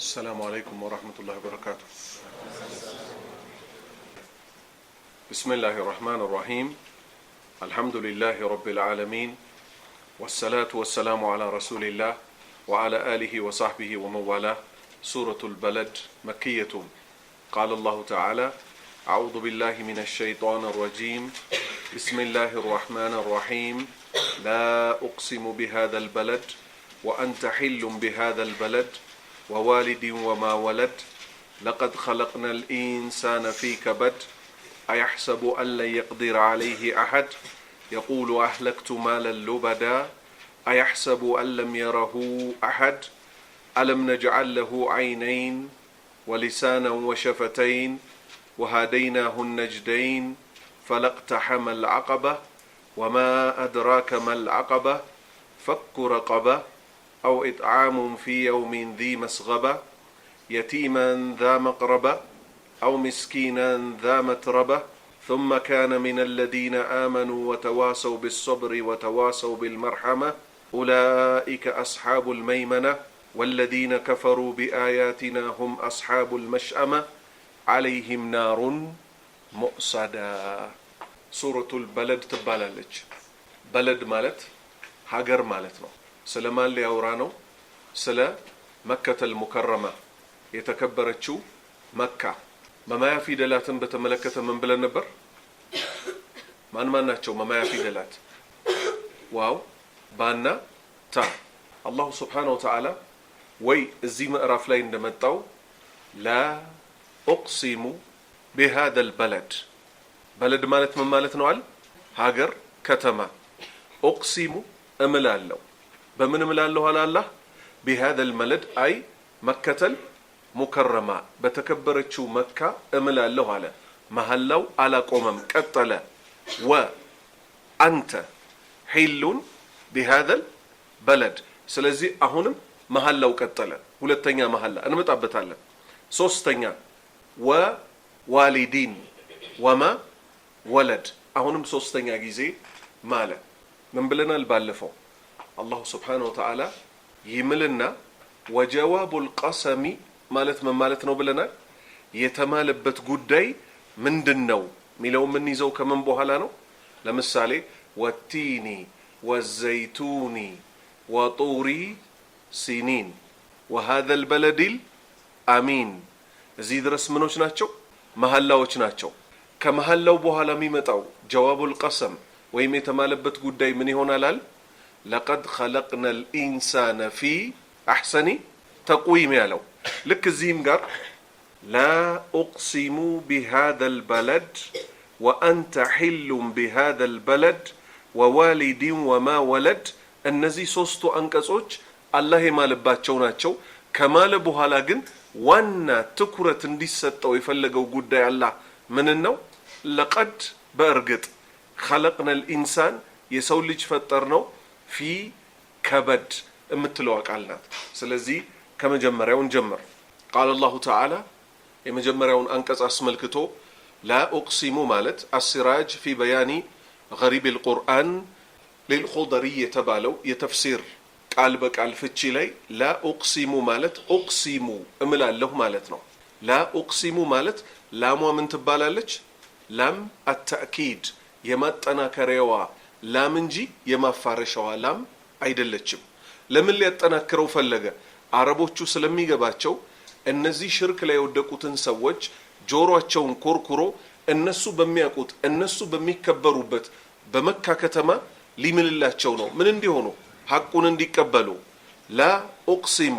السلام عليكم ورحمة الله وبركاته. بسم الله الرحمن الرحيم. الحمد لله رب العالمين، والصلاة والسلام على رسول الله وعلى آله وصحبه ومن والاه. سورة البلد مكية. قال الله تعالى: أعوذ بالله من الشيطان الرجيم. بسم الله الرحمن الرحيم. لا أقسم بهذا البلد وأنت حل بهذا البلد ووالد وما ولد لقد خلقنا الإنسان في كبد أيحسب أن لن يقدر عليه أحد يقول أهلكت مالا لبدا أيحسب أن لم يره أحد ألم نجعل له عينين ولسانا وشفتين وهديناه النجدين فلاقتحم العقبة وما أدراك ما العقبة فك رقبة أو إطعام في يوم ذي مسغبة يتيما ذا مقربة أو مسكينا ذا متربة ثم كان من الذين آمنوا وتواصوا بالصبر وتواصوا بالمرحمة أولئك أصحاب الميمنة والذين كفروا بآياتنا هم أصحاب المشأمة عليهم نار مؤصدا. سورة البلد تبالالج. بلد مالت هاجر مالتنا سلمان ليورانو سلا مكة المكرمة يتكبرتشو مكة مما في دلات بتملكة من بلا نبر ما ناتشو مما في دلات واو بانا تا الله سبحانه وتعالى وي الزيم رافلين دمتاو لا أقسم بهذا البلد. بلد مالت من مالت نوال هاجر كتما أقسم أملالو بمن ملالو على الله بهذا الملد أي مكة المكرمة بتكبرتشو مكة أملالو على محلو على قومم قتل وأنت حل بهذا البلد. سلازي أهونم محلو قتل ሁለተኛ محل أنا متعبتالله ሶስተኛ ووالدين وما ولد أهونم ሶስተኛ ጊዜ ማለ ምን ብለናል ባለፈው الله سبحانه وتعالى يملنا وجواب القسم مالت من مالت ነው ብለናል። የተማለበት ጉዳይ ምንድነው ሚለው ምን ይዘው ከምን በኋላ ነው? ለምሳሌ ወቲኒ ወዘይቱኒ ወጡሪ ሲኒን وهذا البلد الأمين እዚህ ድረስ ምኖች ናቸው? መሐላዎች ናቸው። ከመሐላው በኋላ የሚመጣው جواب القسم ወይም የተማለበት ጉዳይ ምን ይሆናል? لقد خلقنا الإنسان في أحسن تقويم يالو لك الزيم قر لا أقسم بهذا البلد وأنت حل بهذا البلد ووالد وما ولد النزي سوستو أنكسوش الله ما لباتشو ناتشو كما لبوها لاغن وانا تكرة انديست ويفلقوا قد الله من النو لقد بأرقط خلقنا الإنسان يسولج فترنو في كبد امتلوك علنات. سلزي كما جمريون جمر قال الله تعالى اما جمريون انكس اسملكتو لا أقسم مالت السراج في بيان غريب القرآن للخضري تبالو يتفسير قال بقال فتشي لي لا أقسم مالت أقسم املا له مالتنا لا أقسم مالت لامو من تبالالج لام التأكيد يمتنا كريوا ላም እንጂ የማፋረሻዋ ላም አይደለችም። ለምን ሊያጠናክረው ፈለገ? አረቦቹ ስለሚገባቸው እነዚህ ሽርክ ላይ ወደቁትን ሰዎች ጆሮአቸውን ኮርኩሮ እነሱ በሚያቁት እነሱ በሚከበሩበት በመካ ከተማ ሊምልላቸው ነው። ምን እንዲሆኑ? ሐቁን እንዲቀበሉ። ላ أقسم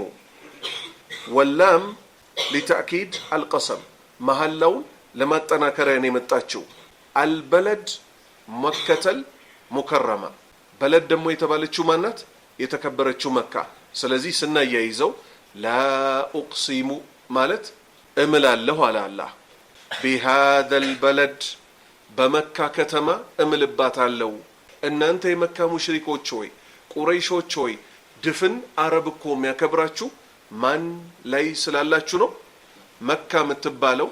ወላም لتأكيد القسم መሐላውን ለማጠናከሪያ ነው የመጣችው። አልበለድ መከተል ሙከረማ በለድ ደግሞ የተባለችው ማናት? የተከበረችው መካ። ስለዚህ ስናያይዘው ላ أقسم ማለት እምላለሁ አለ አላህ بهذا البلد በመካ ከተማ እምልባታለሁ። እናንተ የመካ ሙሽሪኮች ሆይ ቁረይሾች ሆይ ድፍን አረብ እኮ የሚያከብራችሁ ማን ላይ ስላላችሁ ነው? መካ የምትባለው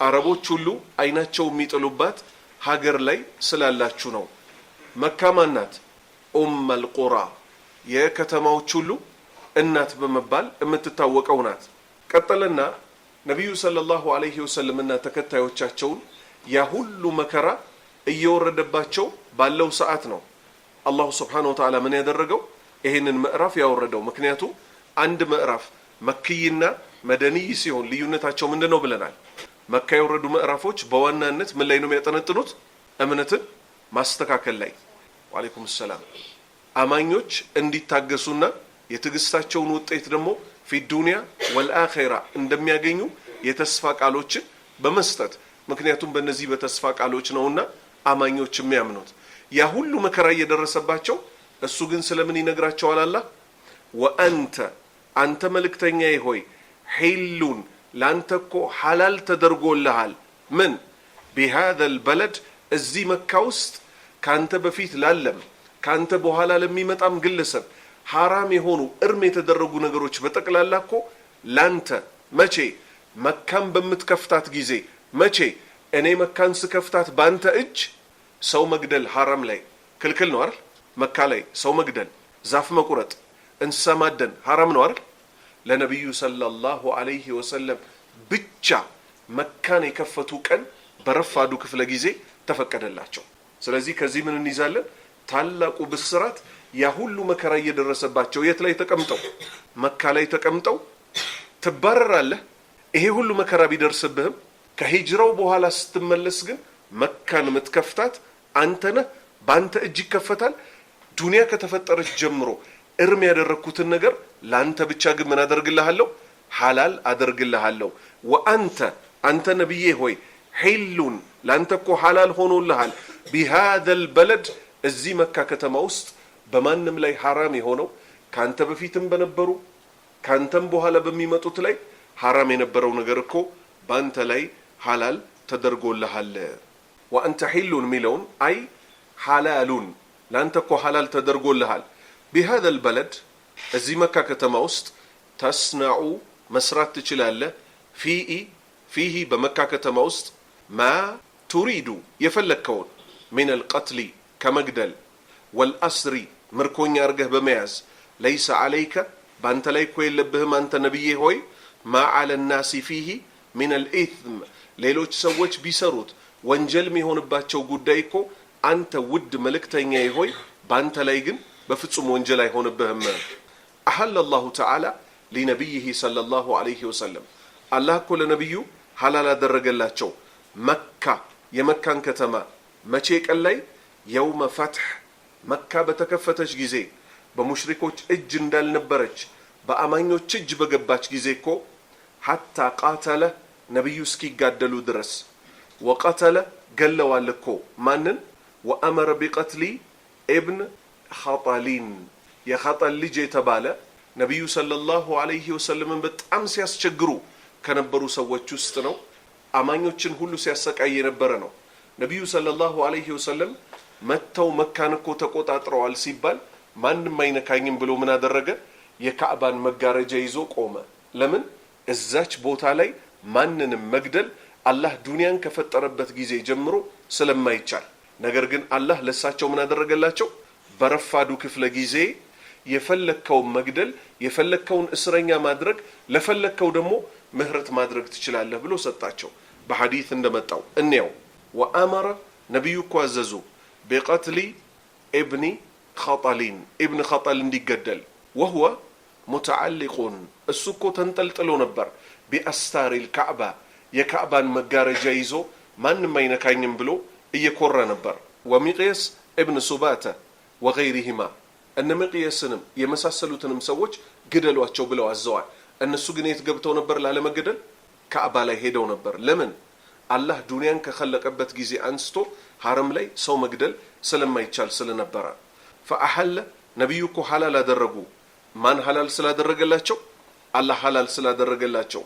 አረቦች ሁሉ አይናቸው የሚጥሉባት ሀገር ላይ ስላላችሁ ነው። መካ ማናት? القرى የከተማዎች ሁሉ እናት በመባል የምትታወቀው ናት። ቀጠለና ነብዩ ሰለላሁ ዐለይሂ ወሰለምና ተከታዮቻቸውን ያ ሁሉ መከራ እየወረደባቸው ባለው ሰዓት ነው አላሁ ሱብሓነሁ ወተዓላ ምን ያደረገው ይሄንን ምዕራፍ ያወረደው። ምክንያቱም አንድ ምዕራፍ መክይና መደንይ ሲሆን ልዩነታቸው ምንድነው ብለናል። መካ የወረዱ ምዕራፎች በዋናነት ምን ላይ ነው የሚያጠነጥኑት? እምነትን ማስተካከል ላይ። ወአለይኩም ሰላም። አማኞች እንዲታገሱና የትግስታቸውን ውጤት ደግሞ في الدنيا والآخرة እንደሚያገኙ የተስፋ ቃሎችን በመስጠት ምክንያቱም በእነዚህ በተስፋ ቃሎች ነውና አማኞች የሚያምኑት። ያ ሁሉ መከራ እየደረሰባቸው እሱ ግን ስለምን ይነግራቸዋል? አላህ አንተ መልእክተኛዬ ሆይ ሒሉን ላንተ እኮ ሐላል ተደርጎልሃል። ምን بهذا البلد እዚህ መካ ውስጥ ካንተ በፊት ላለም ካንተ በኋላ ለሚመጣም ግለሰብ حرام የሆኑ እርም የተደረጉ ነገሮች በጠቅላላ እኮ ላንተ መቼ መካን በምትከፍታት ጊዜ መቼ እኔ መካን ስከፍታት ባንተ እጅ ሰው መግደል حرام ላይ ክልክል ነው አይደል? መካ ላይ ሰው መግደል፣ ዛፍ መቁረጥ፣ እንስሳ ማደን حرام ነው አይደል? ለነብዩ ሰለላሁ ዐለይሂ ወሰለም ብቻ መካን የከፈቱ ቀን በረፋዱ ክፍለ ጊዜ ተፈቀደላቸው። ስለዚህ ከዚህ ምን እንይዛለን? ታላቁ ብስራት ያ ሁሉ መከራ እየደረሰባቸው የት ላይ ተቀምጠው? መካ ላይ ተቀምጠው ትባረራለህ። ይሄ ሁሉ መከራ ቢደርስብህም ከሂጅራው በኋላ ስትመለስ ግን መካን የምትከፍታት አንተ ነህ፣ ባንተ እጅ ይከፈታል። ዱንያ ከተፈጠረች ጀምሮ እርም ያደረኩትን ነገር ላንተ ብቻ ግን ምን አደርግልሃለሁ? ሐላል አደርግልሃለሁ። አንተ ነብዬ ሆይ ሒሉን ላንተ እኮ ሐላል ሆኖልሃል። بهذا البلد እዚህ መካ ከተማ ውስጥ በማንም ላይ حرام የሆነው ካንተ በፊትም በነበሩ ካንተም በኋላ በሚመጡት ላይ حرام የነበረው ነገር እኮ ባንተ ላይ ሐላል ተደርጎልሃል። وانت حلون ሚለውን አይ ሐላሉን ላንተ እኮ ሐላል ተደርጎልሃል። بهذا البلد እዚህ መካ ከተማ ውስጥ ተስነዑ መስራት ትችላለህ። ፊሂ በመካ ከተማ ውስጥ ማ ቱሪዱ የፈለከውን من القتل كمجدل والأسر مركون يرجه بمياز ليس عليك بانت ليك ويلبهم أنت نبيه هوي ما على الناس فيه من الإثم ليلوش سوّج بيسروت وانجل ميهون باتشو قدايكو أنت ود ملكتين هوي بانت ليجن بفتسم وانجل يهون بهم. أحل الله تعالى لنبيه صلى الله عليه وسلم الله كل نبيه حلال درج الله شو مكة يمكن كتما مچيك اللي يوم فتح مكة بتكفتش جزي بمشركوش اج اندال نبرج بأمانيو تج بقباش جزيكو حتى قاتل نبي سكي قادلو درس وقتل قلوا لكو مانن وأمر بقتل ابن خطالين يا خطال اللي جي تبالا نبي صلى الله عليه وسلم بتأمس يسجرو كنبرو سوّتشو استنو أمانيو تشن هلو سياسك أي نبرنو ነብዩ ሰለላሁ ዐለይሂ ወሰለም መተው መካን እኮ ተቆጣጥረዋል ሲባል ማንንም አይነካኝም ብሎ ምን አደረገ? የካዕባን መጋረጃ ይዞ ቆመ። ለምን? እዛች ቦታ ላይ ማንንም መግደል አላህ ዱንያን ከፈጠረበት ጊዜ ጀምሮ ስለማይቻል፣ ነገር ግን አላህ ለሳቸው ምን አደረገላቸው? በረፋዱ ክፍለ ጊዜ የፈለከውን መግደል የፈለከውን እስረኛ ማድረግ ለፈለከው ደግሞ ምህረት ማድረግ ትችላለህ ብሎ ሰጣቸው። በሐዲስ እንደመጣው እንየው። وأمر نبيك وعززو بقتل ابن خطل دي قدل وهو متعلق السكو تنتلتلو نبر بأستار الكعبة يكعبان مقار جايزو من ما ينكاين بلو يكور نبر ومقياس ابن سباتة وغيرهما أن مقياسنم يمساسلو تنم سوج قدلو أتشو بلو عزوال أن السجنيت قبتو نبر لعلم قدل كعبة لا هيدو نبر لمن الله دنيان كخلقበት ጊዜ አንስቶ حرم ላይ ሰው መግደል ስለማይቻል ስለነበረ فأحل ነብዩኮ ሐላል አደረጉ። ማን ሐላል ስላደረገላቸው? አላህ ሐላል ስላደረገላቸው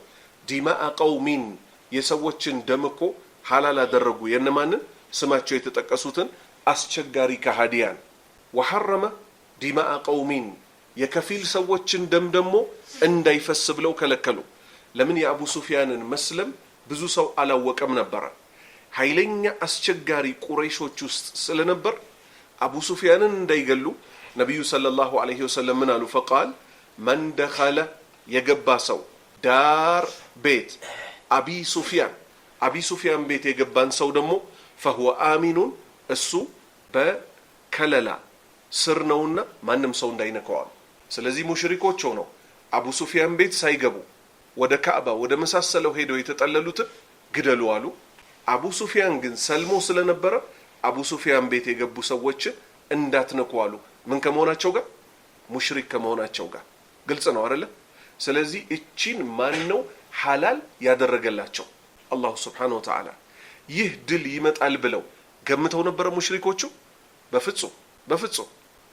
ዲማአ ቀውሚን የሰዎችን ደምኮ ሐላል አደረጉ። የነማንን? ስማቸው የተጠቀሱትን አስቸጋሪ ከሃዲያን። وحرم ዲማአ ቀውሚን የከፊል ሰዎችን ደም ደግሞ እንዳይፈስ ብለው ከለከሉ። ለምን? የአቡ ሱፊያንን መስለም ብዙ ሰው አላወቀም ነበር። ኃይለኛ አስቸጋሪ ቁረይሾች ውስጥ ስለነበር አቡ ሱፊያንን እንዳይገሉ ነብዩ ሰለላሁ ዐለይሂ ወሰለም ምን አሉ? فقال من دخل የገባ ሰው ዳር ቤት አቢ ሱፊያን ቤት የገባን ሰው ደግሞ فهو آمن እሱ በከለላ ስር ነውና ማንም ሰው እንዳይነካው። ስለዚህ ሙሽሪኮች ሆነው አቡ ሱፊያን ቤት ሳይገቡ ወደ ካዕባ ወደ መሳሰለው ሄደው የተጠለሉትን ግደሉ አሉ። አቡ ሱፊያን ግን ሰልሞ ስለነበረ አቡ ሱፊያን ቤት የገቡ ሰዎች እንዳትነኩ አሉ። ምን ከመሆናቸው ጋር? ሙሽሪክ ከመሆናቸው ጋር። ግልጽ ነው አይደለ? ስለዚህ እቺን ማን ነው ሐላል ያደረገላቸው? አላሁ ሱብሓነሁ ወተዓላ። ይህ ድል ይመጣል ብለው ገምተው ነበር ሙሽሪኮቹ? በፍጹም።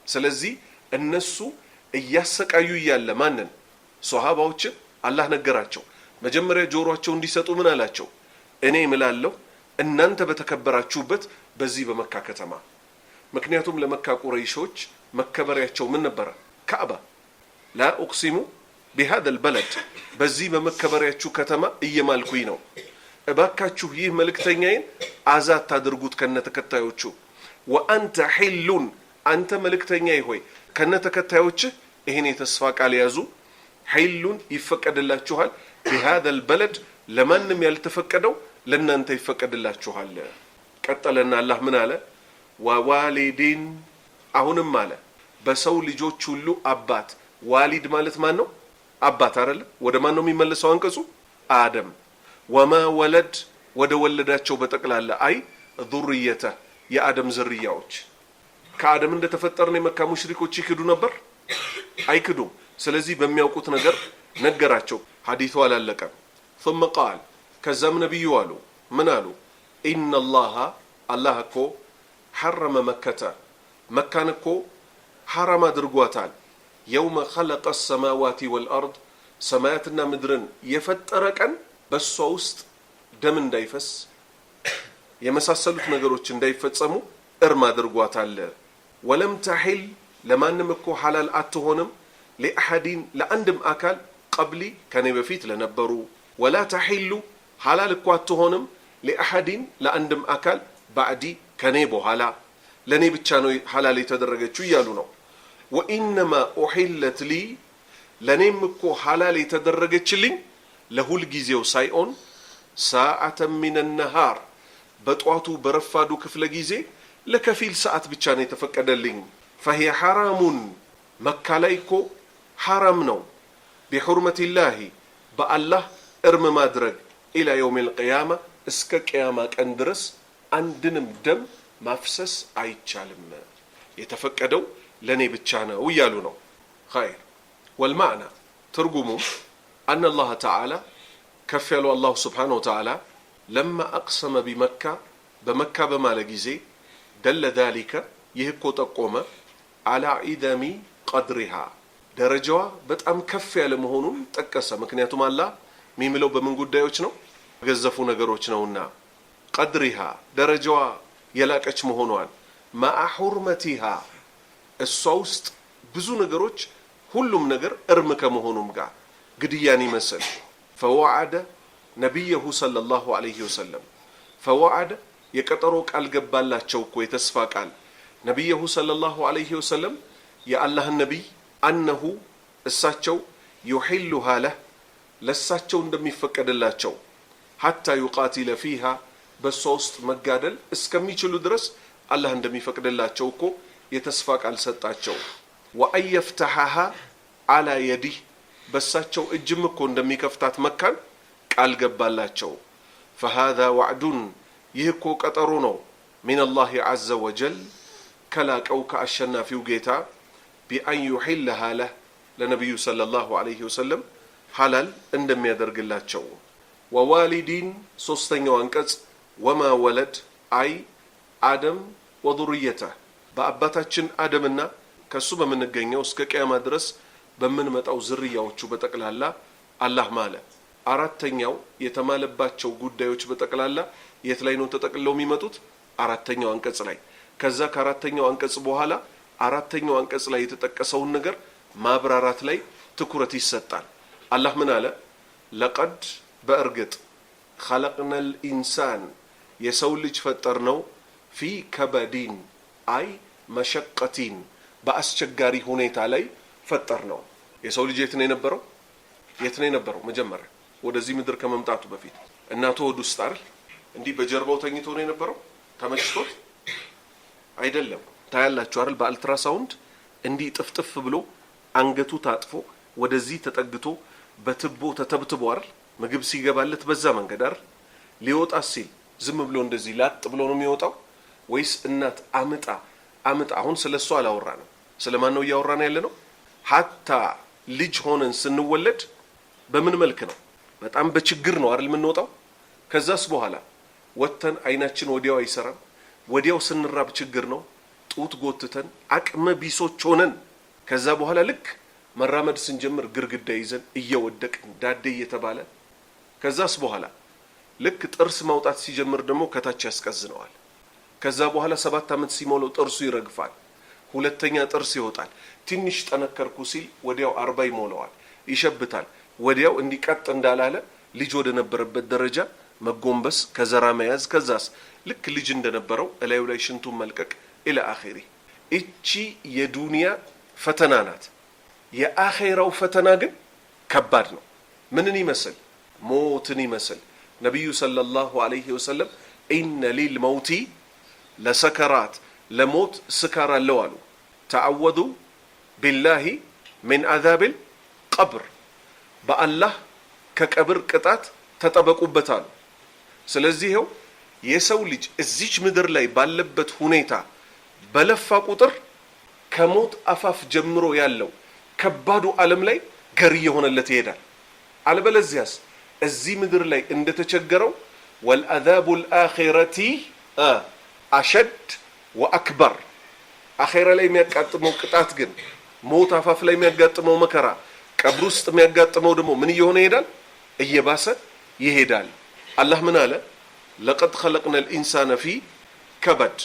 ስለዚህ እነሱ እያሰቃዩ እያለ ማንን? ሷሃባዎችን አላህ ነገራቸው። መጀመሪያ ጆሮአቸው እንዲሰጡ ምን አላቸው? እኔ እምላለሁ እናንተ በተከበራችሁበት በዚህ በመካ ከተማ። ምክንያቱም ለመካ ቁረይሾች መከበሪያቸው ምን ነበረ? ካዕባ። ላ ኡቅሲሙ ቢሃذا البلد በዚህ በመከበሪያችሁ ከተማ እየማልኩኝ ነው። እባካችሁ ይህ መልእክተኛዬን አዛት ታድርጉት ከነተከታዮቹ። ወአንተ ሒሉን አንተ መልእክተኛዬ ሆይ ከነተከታዮችህ ይሄን የተስፋ ቃል ያዙ። ሒሉን ይፈቀድላችኋል። ቢሃذا البلد ለማንም ያልተፈቀደው ለናንተ ይፈቀድላችኋል። ቀጠለና አላህ ምን አለ? ወዋሊዲን አሁንም አለ በሰው ልጆች ሁሉ አባት። ዋሊድ ማለት ማን ነው? አባት አይደል? ወደ ማን ነው የሚመለሰው አንቀጹ? አደም። ወማ ወለድ ወደ ወለዳቸው በጠቅላላ አይ ዙርየተ የአደም ዝርያዎች። ከአደም እንደተፈጠርን የመካ ሙሽሪኮች ይክዱ ነበር? አይክዱም። ስለዚህ በሚያውቁት ነገር ነገራቸው። ሐዲሱ አላለቀም። ثم قال ከዛም ነብዩ አሉ ምን አሉ? ኢነላህ አላህ እኮ ሐረመ መከተ መካን እኮ ሐራም አድርጓታል። የውመ ኸለቀ ሰማዋቲ ወልአርድ ሰማያትና ምድርን የፈጠረ ቀን በሷ ውስጥ ደም እንዳይፈስ የመሳሰሉት ነገሮች እንዳይፈጸሙ እርም አድርጓታል። ወለም ተሒል ለማንም እኮ ሐላል አትሆንም ለአሐዲን ለአንድም አካል ቀብሊ ከኔ በፊት ለነበሩ ወላ ተሒሉ ሐላል እኮ አትሆንም ለአሐዲን ለአንድም አካል ባዕዲ ከኔ በኋላ ለኔ ብቻ ነው ሐላል የተደረገችው እያሉ ነው። ወኢነማ ኡሒለት ሊ ለኔም እኮ ሐላል የተደረገችልኝ ለሁል ጊዜው ሳይሆን ሰዓተ ሚን ነሃር በጧቱ በረፋዱ ክፍለ ጊዜ ለከፊል ሰዓት ብቻ ነው የተፈቀደልኝ። فهي حرام መካ ላይ እኮ ሐራም ነው። ቢሑርመቲላሂ በአላህ እርም ማድረግ ኢላ የውም القيامة እስከ ቅያማ ቀን ድረስ አንድንም ደም ማፍሰስ አይቻልም። የተፈቀደው ለኔ ብቻ ነው እያሉ ነው። ኸይር ወልማዕና ትርጉሙ أن الله تعالى ከፍ ያለው አላሁ ስብሓነሁ ወተዓላ ለማ አቅሰመ ቢመካ በመካ በማለ ጊዜ ደለ ذلك ይህ እኮ ጠቆመ አላ ዒዘሚ ቀድሪሃ ደረጃዋ በጣም ከፍ ያለ መሆኑን ጠቀሰ። ምክንያቱም አላህ የሚምለው በምን ጉዳዮች ነው? ገዘፉ ነገሮች ነውና ቀድሪሃ ደረጃዋ የላቀች መሆኗን ማአ ሑርመቲሃ እሷ ውስጥ ብዙ ነገሮች ሁሉም ነገር እርም ከመሆኑም ጋር ግድያን ይመስል ፈወዐደ ነቢየሁ ሰለላሁ ዐለይሂ ወሰለም ፈወዐደ የቀጠሮ ቃል ገባላቸው እኮ የተስፋ ቃል ነቢየሁ ሰለላሁ ዐለይሂ ወሰለም የአላህን ነቢይ አነሁ እሳቸው ዩሒሉሃ ለህ ለሳቸው እንደሚፈቀድላቸው ሐታ ዩቃቲለ ፊሃ በሷ ውስጥ መጋደል እስከሚችሉ ድረስ አላህ እንደሚፈቅድላቸው እኮ የተስፋ ቃል ሰጣቸው። ወአን የፍተሐሃ አላ የዲህ በሳቸው እጅም እኮ እንደሚከፍታት መካን ቃል ገባላቸው። ፈሃዛ ወዕዱን ይህ እኮ ቀጠሮ ነው ሚን አላህ ዐዘ ወጀል ከላቀው ከአሸናፊው ጌታ ቢአን ዩሒለሃ ለህ ለነቢዩ ሰለላሁ ዐለይሂ ወሰለም ሐላል እንደሚያደርግላቸው። ወዋሊዲን ሶስተኛው አንቀጽ ወማ ወለድ አይ አደም ወዙርየተህ በአባታችን አደምና ከሱ በምንገኘው እስከ ቅያማ ድረስ በምንመጣው ዝርያዎቹ በጠቅላላ አላህ ማለ። አራተኛው የተማለባቸው ጉዳዮች በጠቅላላ የት ላይ ነው ተጠቅልለው የሚመጡት? አራተኛው አንቀጽ ላይ። ከዛ ከአራተኛው አንቀጽ በኋላ አራተኛው አንቀጽ ላይ የተጠቀሰውን ነገር ማብራራት ላይ ትኩረት ይሰጣል። አላህ ምን አለ? ለቀድ በእርግጥ ኸለቅነል ኢንሳን የሰው ልጅ ፈጠር ነው ፊ ከበዲን አይ መሸቀቲን በአስቸጋሪ ሁኔታ ላይ ፈጠር ነው። የሰው ልጅ የት ነው የነበረው? የት ነው የነበረው? መጀመሪያ ወደዚህ ምድር ከመምጣቱ በፊት እናቱ ሆድ ውስጥ አይደል? እንዲህ በጀርባው ተኝቶ ነው የነበረው? ተመችቶት አይደለም። ታያላችሁ አይደል? በአልትራሳውንድ እንዲህ ጥፍጥፍ ብሎ አንገቱ ታጥፎ ወደዚህ ተጠግቶ በትቦ ተተብትቦ አይደል? ምግብ ሲገባለት በዛ መንገድ አይደል? ሊወጣ ሲል ዝም ብሎ እንደዚህ ላጥ ብሎ ነው የሚወጣው ወይስ እናት አምጣ አሁን ስለሱ አላወራንም። ስለማን ነው እያወራን ያለ ነው? ሐታ ልጅ ሆነን ስንወለድ በምን መልክ ነው? በጣም በችግር ነው አይደል የምንወጣው? ከዛስ በኋላ ወተን አይናችን ወዲያው አይሰራም። ወዲያው ስንራብ ችግር ነው። ጡት ጎትተን አቅመ ቢሶች ሆነን ከዛ በኋላ ልክ መራመድ ስንጀምር ግርግዳ ይዘን እየወደቅን ዳዴ እየተባለ ከዛስ በኋላ ልክ ጥርስ ማውጣት ሲጀምር ደግሞ ከታች ያስቀዝነዋል። ከዛ በኋላ 7 ዓመት ሲሞላው ጥርሱ ይረግፋል። ሁለተኛ ጥርስ ይወጣል። ትንሽ ጠነከርኩ ሲል ወዲያው 40 ይሞላዋል፣ ይሸብታል። ወዲያው እንዲቀጥ እንዳላለ ልጅ ወደ ነበረበት ደረጃ መጎንበስ፣ ከዘራ መያዝ፣ ከዛስ ልክ ልጅ እንደነበረው እላዩ ላይ ሽንቱን መልቀቅ ኢላ አኺሪ። እቺ የዱንያ ፈተና ናት። የአኺራው ፈተና ግን ከባድ ነው። ምንን ይመስል? ሞትን ይመስል። ነብዩ ሰለላሁ ዐለይሂ ወሰለም ኢነ ሊልመውቲ ለሰከራት፣ ለሞት ስካር አለው አሉ። ተዐወዱ ቢላሂ ሚን አዛቢል ቀብር፣ በአላህ ከቀብር ቅጣት ተጠበቁበት አሉ። ስለዚህ ይኸው የሰው ልጅ እዚች ምድር ላይ ባለበት ሁኔታ በለፋ ቁጥር ከሞት አፋፍ ጀምሮ ያለው ከባዱ ዓለም ላይ ገር እየሆነለት ይሄዳል። አልበለዚያስ እዚህ ምድር ላይ እንደተቸገረው ወልአዛቡል አኺረቲ አሸድ ወአክበር፣ አኺራ ላይ የሚያጋጥመው ቅጣት ግን ሞት አፋፍ ላይ የሚያጋጥመው መከራ፣ ቀብር ውስጥ የሚያጋጥመው ደግሞ ምን እየሆነ ይሄዳል? እየባሰ ይሄዳል። አላህ ምን አለ? ለቀድ ኸለቅነል ኢንሳነ ፊ ከበድ።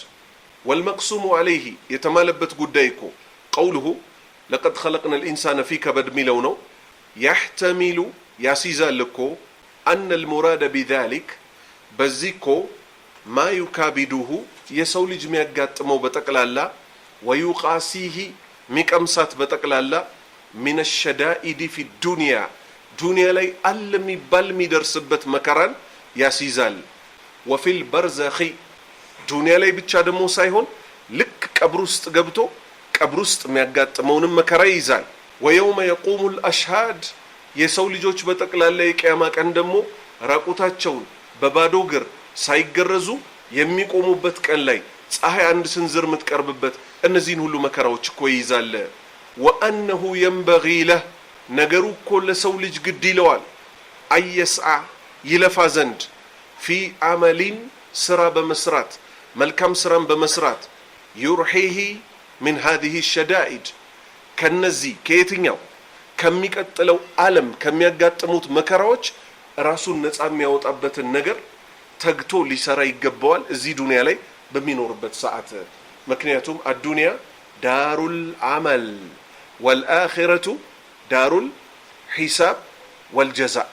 ወልመቅሱሙ ዐለይሂ የተማለበት ጉዳይ እኮ ቀውሉሁ ለቀድ ኸለቅነል ኢንሳነ ፊ ከበድ የሚለው ነው። ያሕተሚሉ ያሲዛል እኮ አነል ሙራደ ቢዛሊክ በዚህ እኮ ማ ዩካቢዱሁ የሰው ልጅ የሚያጋጥመው በጠቅላላ ወዩቃሲሂ ሚቀምሳት በጠቅላላ ሚነ ሸዳኢዲ ፊ ዱንያ ዱንያ ላይ አለ የሚባል የሚደርስበት መከራን ያሲዛል። ወፊል በርዘኺ ዱንያ ላይ ብቻ ደግሞ ሳይሆን ልክ ቀብር ውስጥ ገብቶ ቀብር ውስጥ የሚያጋጥመውንም መከራ ይይዛል። ወየውመ የቁሙል አሽሃድ የሰው ልጆች በጠቅላላ የቂያማ ቀን ደግሞ ራቁታቸውን በባዶ እግር ሳይገረዙ የሚቆሙበት ቀን ላይ ፀሐይ አንድ ስንዝር የምትቀርብበት እነዚህን ሁሉ መከራዎች እኮ ይይዛል። ወአነሁ የንበጊ ለህ ነገሩ እኮ ለሰው ልጅ ግድ ይለዋል አየስዓ ይለፋ ዘንድ ፊ አመሊን ስራ በመስራት መልካም ስራን በመስራት ዩርሂሂ ሚን ሃዚህ ሸዳኢድ ከነዚህ ከየትኛው ከሚቀጥለው ዓለም ከሚያጋጥሙት መከራዎች ራሱን ነፃ የሚያወጣበትን ነገር ተግቶ ሊሰራ ይገባዋል እዚህ ዱንያ ላይ በሚኖርበት ሰዓት። ምክንያቱም አዱንያ ዳሩል አመል ወልአኺረቱ ዳሩል ሒሳብ ወልጀዛእ።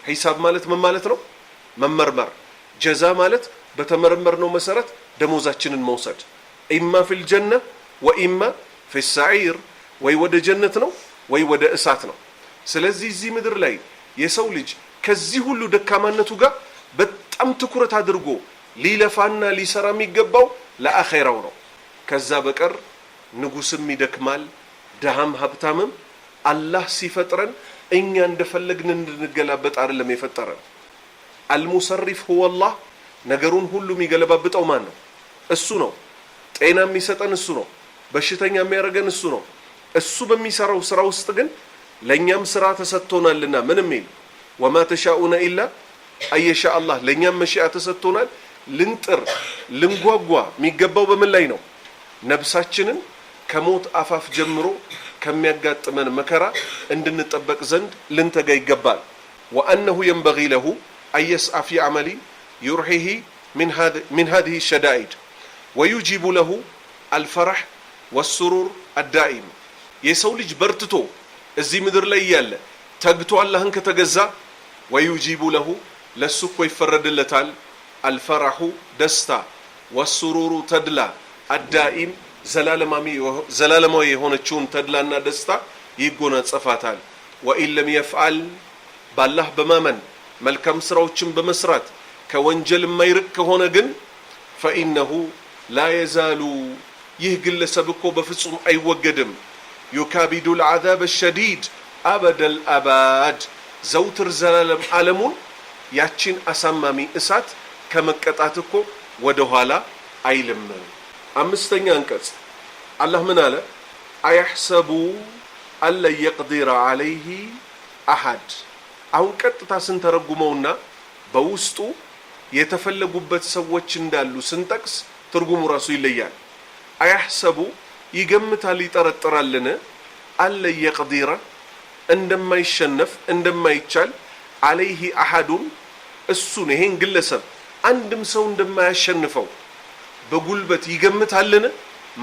ሒሳብ ማለት ምን ማለት ነው? መመርመር። ጀዛ ማለት በተመረመርነው መሰረት ደሞዛችንን መውሰድ። ኢማ ፊል ጀነ ወኢማ ፊ ሰዒር፣ ወይ ወደ ጀነት ነው ወይ ወደ እሳት ነው። ስለዚህ እዚህ ምድር ላይ የሰው ልጅ ከዚህ ሁሉ ደካማነቱ ጋር በጣም ትኩረት አድርጎ ሊለፋና ሊሰራ የሚገባው ለአኺራው ነው። ከዛ በቀር ንጉስም ይደክማል፣ ደሃም ሀብታምም አላህ ሲፈጥረን እኛ እንደፈለግን እንድንገላበጥ አይደለም የፈጠረን። አልሙሰሪፍ ሁወ አላህ። ነገሩን ሁሉ የሚገለባብጠው ማን ነው? እሱ ነው። ጤና የሚሰጠን እሱ ነው። በሽተኛ የሚያደርገን እሱ ነው። እሱ በሚሰራው ስራ ውስጥ ግን ለኛም ስራ ተሰጥቶናልና ምንም ይል ወማ ተሻኡነ ኢላ አየሻ አላህ። ለኛም መሽአ ተሰጥቶናል። ልንጥር ልንጓጓ የሚገባው በምን ላይ ነው? ነፍሳችንን ከሞት አፋፍ ጀምሮ ከሚያጋጥመን መከራ እንድንጠበቅ ዘንድ ልንተጋ ይገባል። ወአነሁ የንበጊ ለሁ አየስዓ ፊ አመሊ ዩርሂሂ ሚን ሃዚህ ሸዳኢድ ወዩጂቡ ለሁ አልፈረሕ ወሱሩር አዳኢም። የሰው ልጅ በርትቶ እዚህ ምድር ላይ እያለ ተግቶ አላህን ከተገዛ ወዩጂቡ ለሁ ለሱ እኮ ይፈረድለታል አልፈረሑ ደስታ፣ ወሱሩሩ ተድላ፣ አዳኢም ዘላለማዊ የሆነችውን ተድላና ደስታ ይጎናጸፋታል። ወኢን ለም የፍዓል بالله بمامن ملكم سراوچن بمسرات كونجل مايرق كهونه ግን فإنه لا يزال يهجل سبكو بفصم አይወገድም يكابد العذاب الشديد أبد الأباد زوتر زلالم عالمون ያችን አሳማሚ እሳት ከመቀጣት እኮ ወደ ኋላ አይልም። አምስተኛ አንቀጽ አላህ ምን አለ? አያህሰቡ አለ يقدر عليه أحد አሁን ቀጥታ ስንተረጉመውና በውስጡ የተፈለጉበት ሰዎች እንዳሉ ስንጠቅስ ትርጉሙ ራሱ ይለያል። አያህሰቡ ይገምታል ይጠረጥራልን አለ يقدر እንደማይሸነፍ እንደማይቻል عليه أحد እሱን ይሄን ግለሰብ አንድም ሰው እንደማያሸንፈው በጉልበት ይገምታልን?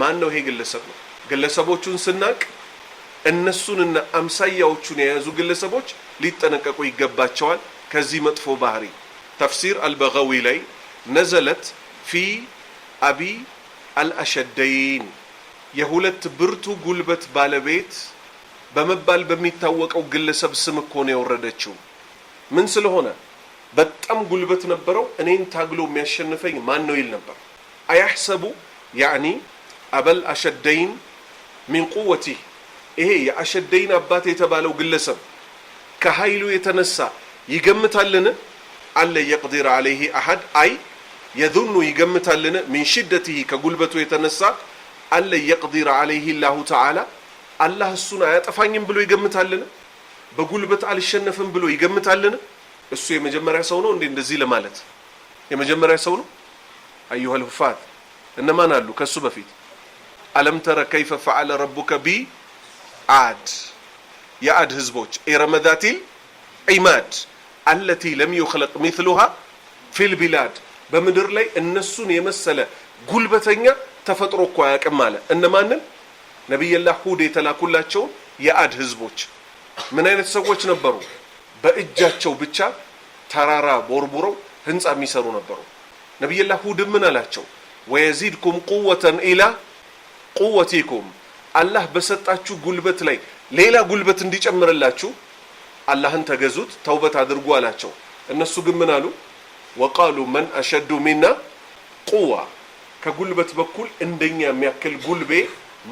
ማን ነው ይሄ ግለሰብ? ነው ግለሰቦቹን ስናቅ እነሱንና አምሳያዎቹን የያዙ ግለሰቦች ሊጠነቀቁ ይገባቸዋል ከዚህ መጥፎ ባህሪ። ተፍሲር አልበጋዊ ላይ ነዘለት ፊ አቢ አልአሸደይን የሁለት ብርቱ ጉልበት ባለቤት በመባል በሚታወቀው ግለሰብ ስም እኮ ነው የወረደችው። ምን ስለሆነ በጣም ጉልበት ነበረው እኔን ታግሎ የሚያሸንፈኝ ማን ነው ይል ነበር። አያህሰቡ يعني አበል አሸደይን من قوته ይሄ የአሸደይን አባት የተባለው ግለሰብ ከኃይሉ የተነሳ ይገምታልን? አለ يقدر عليه احد አይ يظن ይገምታልን من شدته ከጉልበቱ የተነሳ አለ يقدر عليه الله تعالى አላህ እሱን አያጠፋኝም ብሎ ይገምታልን? በጉልበት አልሸነፍም ብሎ ይገምታልን? እሱ የመጀመሪያ ሰው ነው እንዴ እንደዚህ ለማለት? የመጀመሪያ ሰው ነው? ايها الحفاظ እነማን አሉ ከሱ በፊት? አለም ተረ كيف فعل ربك بعاد የአድ ህዝቦች ኢረመ ذات العماد التي لم يخلق مثلها في البلاد በምድር ላይ እነሱን የመሰለ ጉልበተኛ ተፈጥሮ እኮ አያውቅም አለ። እነማንን? ነብዩላህ ሁድ የተላኩላቸው የአድ ህዝቦች ምን አይነት ሰዎች ነበሩ? በእጃቸው ብቻ ተራራ ቦርቡረው ህንጻ የሚሰሩ ነበሩ። ነብዩላህ ሁድ ምን አላቸው? ወየዚድኩም ቁወተን ኢላ ቁወቲኩም አላህ በሰጣችሁ ጉልበት ላይ ሌላ ጉልበት እንዲጨምርላችሁ አላህን ተገዙት ተውበት አድርጉ አላቸው። እነሱ ግን ምን አሉ? ወቃሉ መን አሸዱ ሚና ቁዋ ከጉልበት በኩል እንደኛ የሚያክል ጉልቤ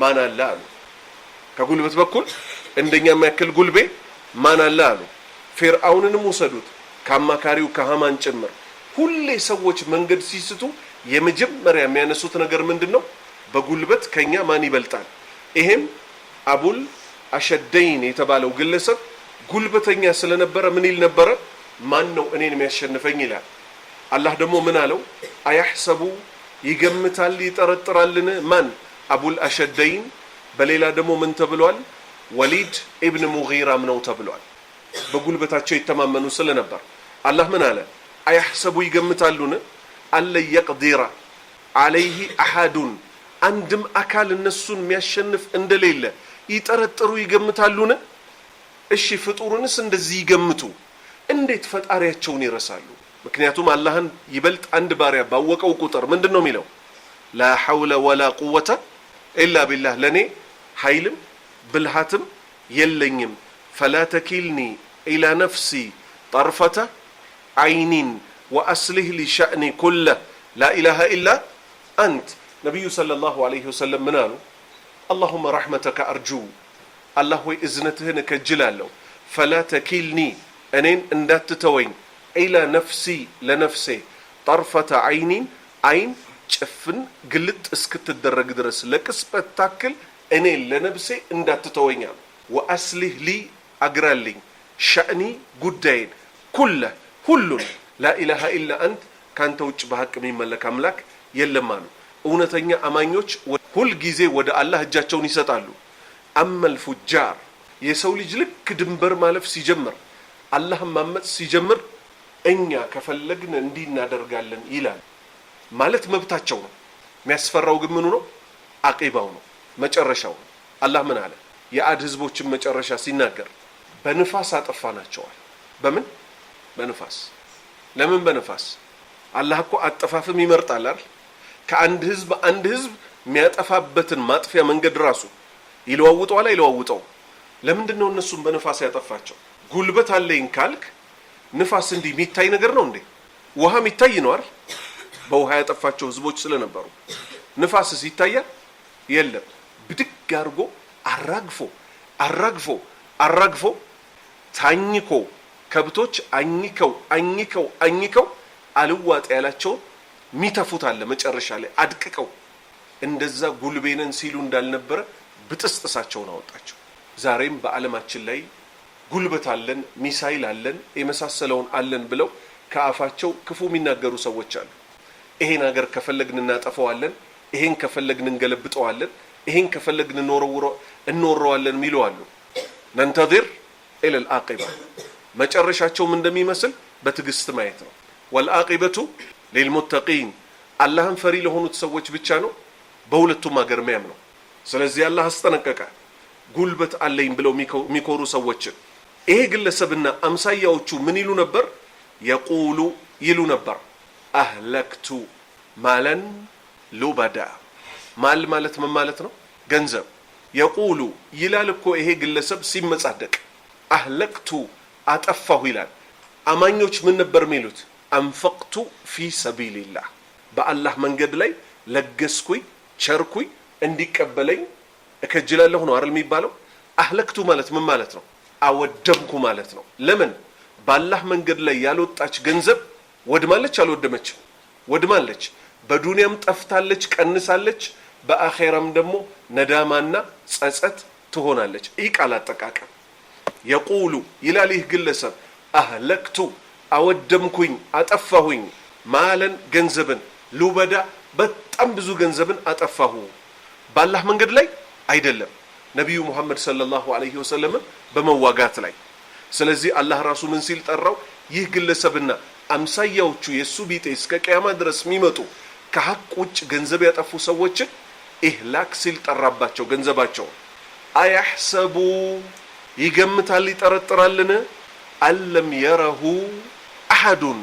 ማን አለ አሉ። ከጉልበት በኩል እንደኛ የሚያክል ጉልቤ ማን አለ አሉ። ፊርዓውንንም ወሰዱት ከአማካሪው ከሃማን ጭምር። ሁሌ ሰዎች መንገድ ሲስቱ የመጀመሪያ የሚያነሱት ነገር ምንድነው? በጉልበት ከኛ ማን ይበልጣል? ይሄም አቡል አሸደይን የተባለው ግለሰብ ጉልበተኛ ስለነበረ ምን ይል ነበረ? ማን ነው እኔን የሚያሸንፈኝ ይላል። አላህ ደግሞ ምን አለው? አያህሰቡ ይገምታል ይጠረጥራልን? ማን? አቡል አሸደይን። በሌላ ደግሞ ምን ተብሏል? ወሊድ ኢብን ሙጊራም ነው ተብሏል። በጉልበታቸው ይተማመኑ ስለነበር አላህ ምን አለ? አያህሰቡ ይገምታሉን አለ يقدر عليه احد አንድም አካል እነሱን የሚያሸንፍ እንደሌለ ይጠረጥሩ ይገምታሉን? እሺ ፍጡሩንስ እንደዚህ ይገምቱ እንዴት ፈጣሪያቸውን ይረሳሉ? ምክንያቱም አላህን ይበልጥ አንድ ባሪያ ባወቀው ቁጥር ምንድነው የሚለው? لا حول ولا قوة الا بالله ለኔ ኃይልም ብልሃትም የለኝም فلا تكلني الى نفسي طرفة عين واصلح لي شأني كله لا اله الا انت ነብዩ ሰለላሁ ዐለይሂ ወሰለም ምን አሉ? اللهم رحمتك ارجو الله ወይ እዝነትህን ከጅላለሁ فلا تكلني እኔን እንዳትተወኝ الى نفسي لنفسي طرفة عين አይን ጭፍን ግልጥ እስክትደረግ ድረስ ለቅስበት ታክል እኔ ለነፍሴ እንዳትተወኛል። واصلح لي اجرالኝ ሸእኒ ጉዳይን ኩለ ሁሉን لا اله الا انت ካንተ ውጭ በሐቅ የሚመለክ አምላክ የለም አሉ። እውነተኛ አማኞች ሁሉ ጊዜ ወደ አላህ እጃቸውን ይሰጣሉ። አመል ፉጃር የሰው ልጅ ልክ ድንበር ማለፍ ሲጀምር አላህን ማመጽ ሲጀምር እኛ ከፈለግን እንዲህ እናደርጋለን ይላል ማለት መብታቸው ነው። የሚያስፈራው ግን ምኑ ነው? አቂባው ነው፣ መጨረሻው ነው። አላህ ምን አለ? የአድ ህዝቦችን መጨረሻ ሲናገር በንፋስ አጠፋናቸዋል። በምን? በንፋስ። ለምን በንፋስ? አላህ እኮ አጠፋፍም ይመርጣል አይደል? ከአንድ ህዝብ አንድ ህዝብ የሚያጠፋበትን ማጥፊያ መንገድ ራሱ ይለዋውጠዋል አይለዋውጠው? ለምንድን ነው እነሱን በንፋስ ያጠፋቸው? ጉልበት አለኝ ካልክ ንፋስ እንዲህ የሚታይ ነገር ነው እንዴ? ውሃ የሚታይ ነው አይደል? በውሃ ያጠፋቸው ህዝቦች ስለነበሩ ንፋስስ ይታያል? የለም። ብድግ አድርጎ አራግፎ ታኝኮ ከብቶች አኝከው አልዋጥ ያላቸው ሚተፉት አለ መጨረሻ ላይ አድቅቀው እንደዛ ጉልቤነን ሲሉ እንዳልነበረ ብጥስጥሳቸውን አወጣቸው። ዛሬም በዓለማችን ላይ ጉልበት አለን፣ ሚሳይል አለን፣ የመሳሰለውን አለን ብለው ከአፋቸው ክፉ የሚናገሩ ሰዎች አሉ። ይሄን ሀገር ከፈለግን እናጠፋዋለን፣ ይሄን ከፈለግን እንገለብጠዋለን፣ ይሄን ከፈለግን እንወረዋለን የሚሉ አሉ። ነንተዚር ኢለል አቂባ መጨረሻቸው ምን እንደሚመስል በትዕግስት ማየት ነው። ወልአቂበቱ ሊልሙተቂን አላህን ፈሪ ለሆኑት ሰዎች ብቻ ነው በሁለቱም ሀገር የሚያምነው። ስለዚህ አላህ አስጠነቀቀ ጉልበት አለኝ ብለው የሚኮሩ ሰዎችን። ይሄ ግለሰብና አምሳያዎቹ ምን ይሉ ነበር? የቁሉ ይሉ ነበር አህለክቱ ማለን ሉበዳ። ማል ማለት ምን ማለት ነው? ገንዘብ። የቁሉ ይላል እኮ ይሄ ግለሰብ ሲመጻደቅ አህለክቱ አጠፋሁ ይላል። አማኞች ምን ነበር የሚሉት? አንፈቅቱ ፊ ሰቢልላህ በአላህ መንገድ ላይ ለገስኩኝ ቸርኩኝ እንዲቀበለኝ እከጅላለሁ ነው አይደል የሚባለው? አህለክቱ ማለት ምን ማለት ነው? አወደምኩ ማለት ነው። ለምን? በአላህ መንገድ ላይ ያልወጣች ገንዘብ ወድማለች አልወደመችም? ወድማለች። በዱንያም ጠፍታለች፣ ቀንሳለች፣ በአኼራም ደግሞ ነዳማና ጸጸት ትሆናለች። ይህ ቃል አጠቃቀም የቁሉ ይላል ይህ ግለሰብ አህለክቱ አወደምኩኝ አጠፋሁኝ ማለን ገንዘብን ሉበዳ በጣም ብዙ ገንዘብን አጠፋሁ በአላህ መንገድ ላይ አይደለም፣ ነቢዩ ሙሐመድ ሰለላሁ ዐለይሂ ወሰለም በመዋጋት ላይ። ስለዚህ አላህ ራሱ ምን ሲል ጠራው? ይህ ግለሰብና አምሳያዎቹ የሱ ቢጤ እስከ ቂያማ ድረስ የሚመጡ ከሐቅ ውጭ ገንዘብ ያጠፉ ሰዎችን ኢህላክ ሲል ጠራባቸው ገንዘባቸው። አያሕሰቡ ይገምታል ይጠረጥራልን? አለም የረሁ አሐዱን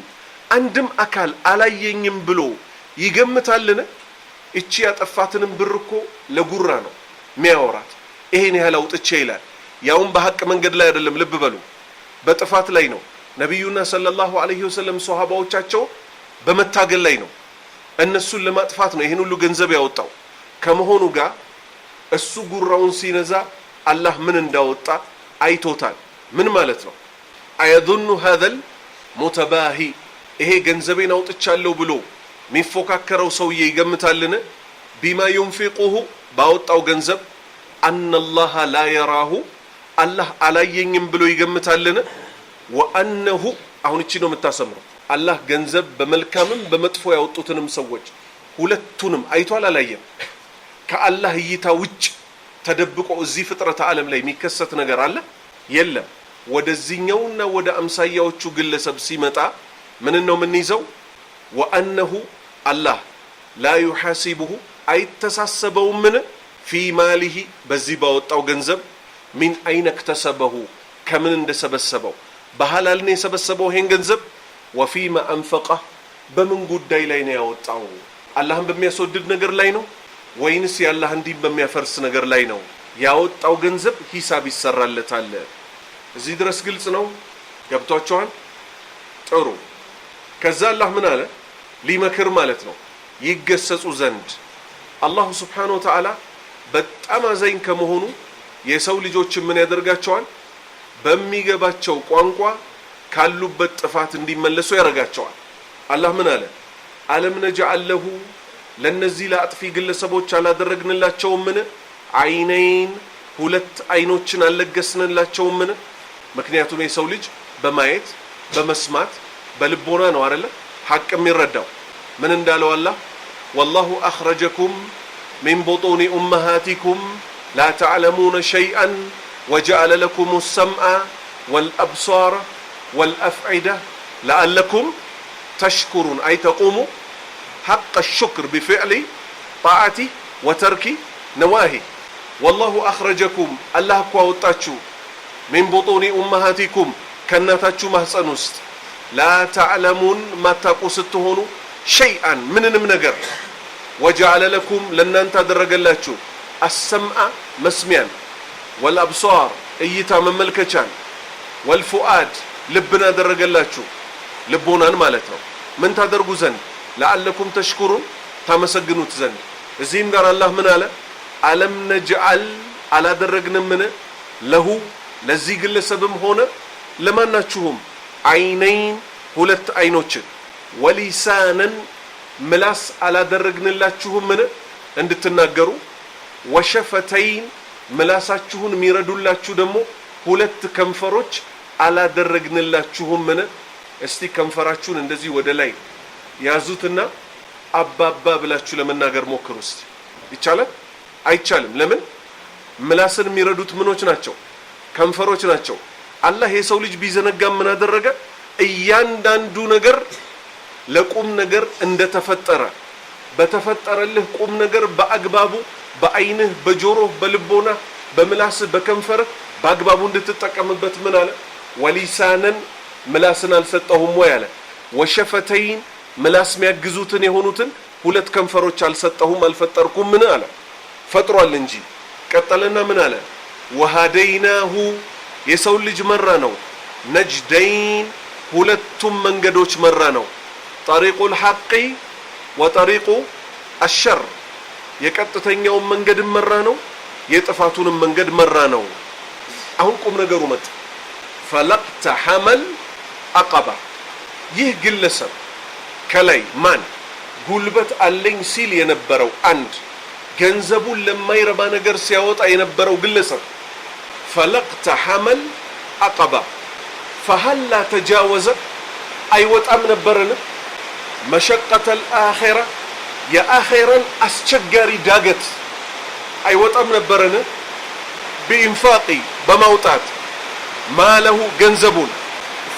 አንድም አካል አላየኝም ብሎ ይገምታልን? እቺ ያጠፋትንም ብር እኮ ለጉራ ነው ሚያወራት። ይሄን ያህል አውጥቼ ይላል። ያውም በሐቅ መንገድ ላይ አይደለም፣ ልብ በሉ፣ በጥፋት ላይ ነው። ነቢዩና ሰለላሁ ዐለይሂ ወሰለም ሷሃባዎቻቸው በመታገል ላይ ነው። እነሱን ለማጥፋት ነው ይሄን ሁሉ ገንዘብ ያወጣው። ከመሆኑ ጋር እሱ ጉራውን ሲነዛ አላህ ምን እንዳወጣ አይቶታል። ምን ማለት ነው? አየዙኑ ሀዘል ሙተባሂ ይሄ ገንዘቤን አውጥቻለሁ ብሎ ሚፎካከረው ሰውዬ ይገምታልን? ቢማ ዩንፊቁሁ ባወጣው ገንዘብ አነላህ ላ የራሁ አላህ አላየኝም ብሎ ይገምታልን? ወአነሁ አሁን እቺ ነው የምታሰምረው። አላህ ገንዘብ በመልካምም በመጥፎ ያወጡትንም ሰዎች ሁለቱንም አይቷል አላየም? ከአላህ እይታ ውጭ ተደብቆ እዚህ ፍጥረተ ዓለም ላይ የሚከሰት ነገር አለ? የለም። ወደዚህኛውና ወደ አምሳያዎቹ ግለሰብ ሲመጣ ምን ነው የምንይዘው? ወአነሁ አላህ ላ ዩሐሲቡሁ አይተሳሰበውምን ፊ ማሊሂ በዚህ ባወጣው ገንዘብ ሚን አይነ እክተሰበሁ ከምን እንደሰበሰበው በሐላል ነው የሰበሰበው ይሄን ገንዘብ። ወፊማ አንፈቀህ በምን ጉዳይ ላይ ነው ያወጣው? አላህን በሚያስወድድ ነገር ላይ ነው ወይንስ የአላህን ዲን በሚያፈርስ ነገር ላይ ነው? ያወጣው ገንዘብ ሂሳብ ይሰራለታል። እዚህ ድረስ ግልጽ ነው? ገብቷችኋል? ጥሩ። ከዛ አላህ ምን አለ? ሊመክር ማለት ነው ይገሰጹ ዘንድ። አላሁ ስብሓነሁ ወተዓላ በጣም አዛኝ ከመሆኑ የሰው ልጆችን ምን ያደርጋቸዋል? በሚገባቸው ቋንቋ ካሉበት ጥፋት እንዲመለሱ ያደርጋቸዋል። አላህ ምን አለ? አለም ነጅዐል ለሁ ለነዚህ ለአጥፊ ግለሰቦች አላደረግንላቸውምን? አይነይን ሁለት አይኖችን አልለገስንላቸውምን? ምክንያቱም የሰው ልጅ በማየት በመስማት በልቦና ነው አይደለ ሐቅ የሚረዳው። ምን እንዳለው አላህ ወላሁ አኽረጀኩም ሚን ቡጡኒ ኡመሃቲኩም ላ ተዕለሙነ ሸይአን ወጀዐለ ለኩም ሰምዐ ወልአብሳረ ወልአፍዒደ ለአለኩም ተሽኩሩን አይ ተቁሙ ሐቀ ሽክር ቢፊዕሊ ጣዓቲ ወተርኪ ነዋሂ። ወላሁ አኽረጀኩም አላህ እኮ አወጣችሁ ሚን ቡጡኒ ኡመሃቲኩም ከእናታችሁ ማህፀን ውስጥ ላ ተዕለሙን ማታቁ ስትሆኑ ሸይአን ምንንም ነገር ወጀዐለ ለኩም ለእናንተ አደረገላችሁ አሰምዐ መስሚያን ወልአብሳር እይታ መመልከቻን ወልፉአድ ልብን አደረገላችሁ ልቦናን ማለት ነው ምን ታደርጉ ዘንድ ለዓለኩም ተሽኩሩን ታመሰግኑት ዘንድ እዚህም ጋር አላህ ምን አለ አለም ነጅዐል አላደረግንምን ለሁ ለዚህ ግለሰብም ሆነ ለማናችሁም አይነይን ሁለት አይኖችን ወሊሳነን ምላስ አላደረግንላችሁምን እንድትናገሩ ወሸፈተይን ምላሳችሁን የሚረዱላችሁ ደግሞ ሁለት ከንፈሮች አላደረግንላችሁምን እስቲ ከንፈራችሁን እንደዚህ ወደ ላይ ያዙትና አባባ ብላችሁ ለመናገር ሞክሩ እስቲ ይቻላል አይቻልም ለምን ምላስን የሚረዱት ምኖች ናቸው ከንፈሮች ናቸው አላህ የሰው ልጅ ቢዘነጋ ምን አደረገ እያንዳንዱ ነገር ለቁም ነገር እንደተፈጠረ በተፈጠረልህ ቁም ነገር በአግባቡ በአይንህ በጆሮህ በልቦና በምላስ በከንፈር በአግባቡ እንድትጠቀምበት ምን አለ ወሊሳነን ምላስን አልሰጠሁም ወይ አለ ወሸፈተይን ምላስ የሚያግዙትን የሆኑትን ሁለት ከንፈሮች አልሰጠሁም አልፈጠርኩም ምን አለ ፈጥሯል እንጂ ቀጠለና ምን አለ ወሃደይናሁ የሰው ልጅ መራ ነው ነጅደይን ሁለቱም መንገዶች መራ ነው ጠሪቁል ሐቂ ወጠሪቁ አሸር የቀጥተኛውን መንገድ መራ ነው የጥፋቱንም መንገድ መራ ነው አሁን ቁም ነገሩ መጣ ፈለቅተሐመል አቀባ ይህ ግለሰብ ከላይ ማን ጉልበት አለኝ ሲል የነበረው አንድ ገንዘቡን ለማይረባ ነገር ሲያወጣ የነበረው ግለሰብ ፈለቅተሐመል አቀባ فهلا تجاوز አይወጣም ነበርን መሸቀተል አኺራ የአኺራን አስቸጋሪ ዳገት አይወጣም ነበርን በኢንፋቂ በማውጣት ማለሁ ገንዘቡን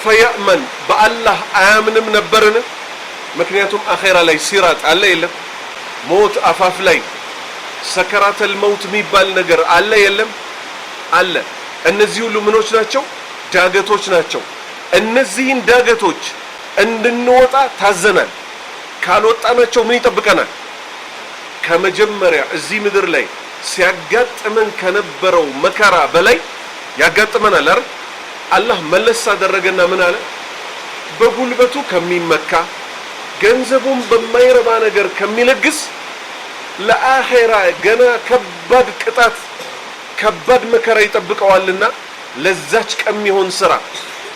ፈያመን በአላህ አያምንም ነበርን ምክንያቱም አኺራ ላይ ሲራጥ አለ የለም ሞት አፋፍ ላይ ሰከራተል መውት የሚባል ነገር አለ የለም አለ እነዚህ ሁሉ ምኖች ናቸው ዳገቶች ናቸው እነዚህን ዳገቶች እንድንወጣ ታዘናል ካልወጣናቸው ምን ይጠብቀናል ከመጀመሪያ እዚህ ምድር ላይ ሲያጋጥመን ከነበረው መከራ በላይ ያጋጥመናል አይደል አላህ መለስ አደረገና ምን አለ በጉልበቱ ከሚመካ ገንዘቡን በማይረባ ነገር ከሚለግስ ለአኺራ ገና ከባድ ቅጣት ከባድ መከራ ይጠብቀዋልና ለዛች ከሚሆን ስራ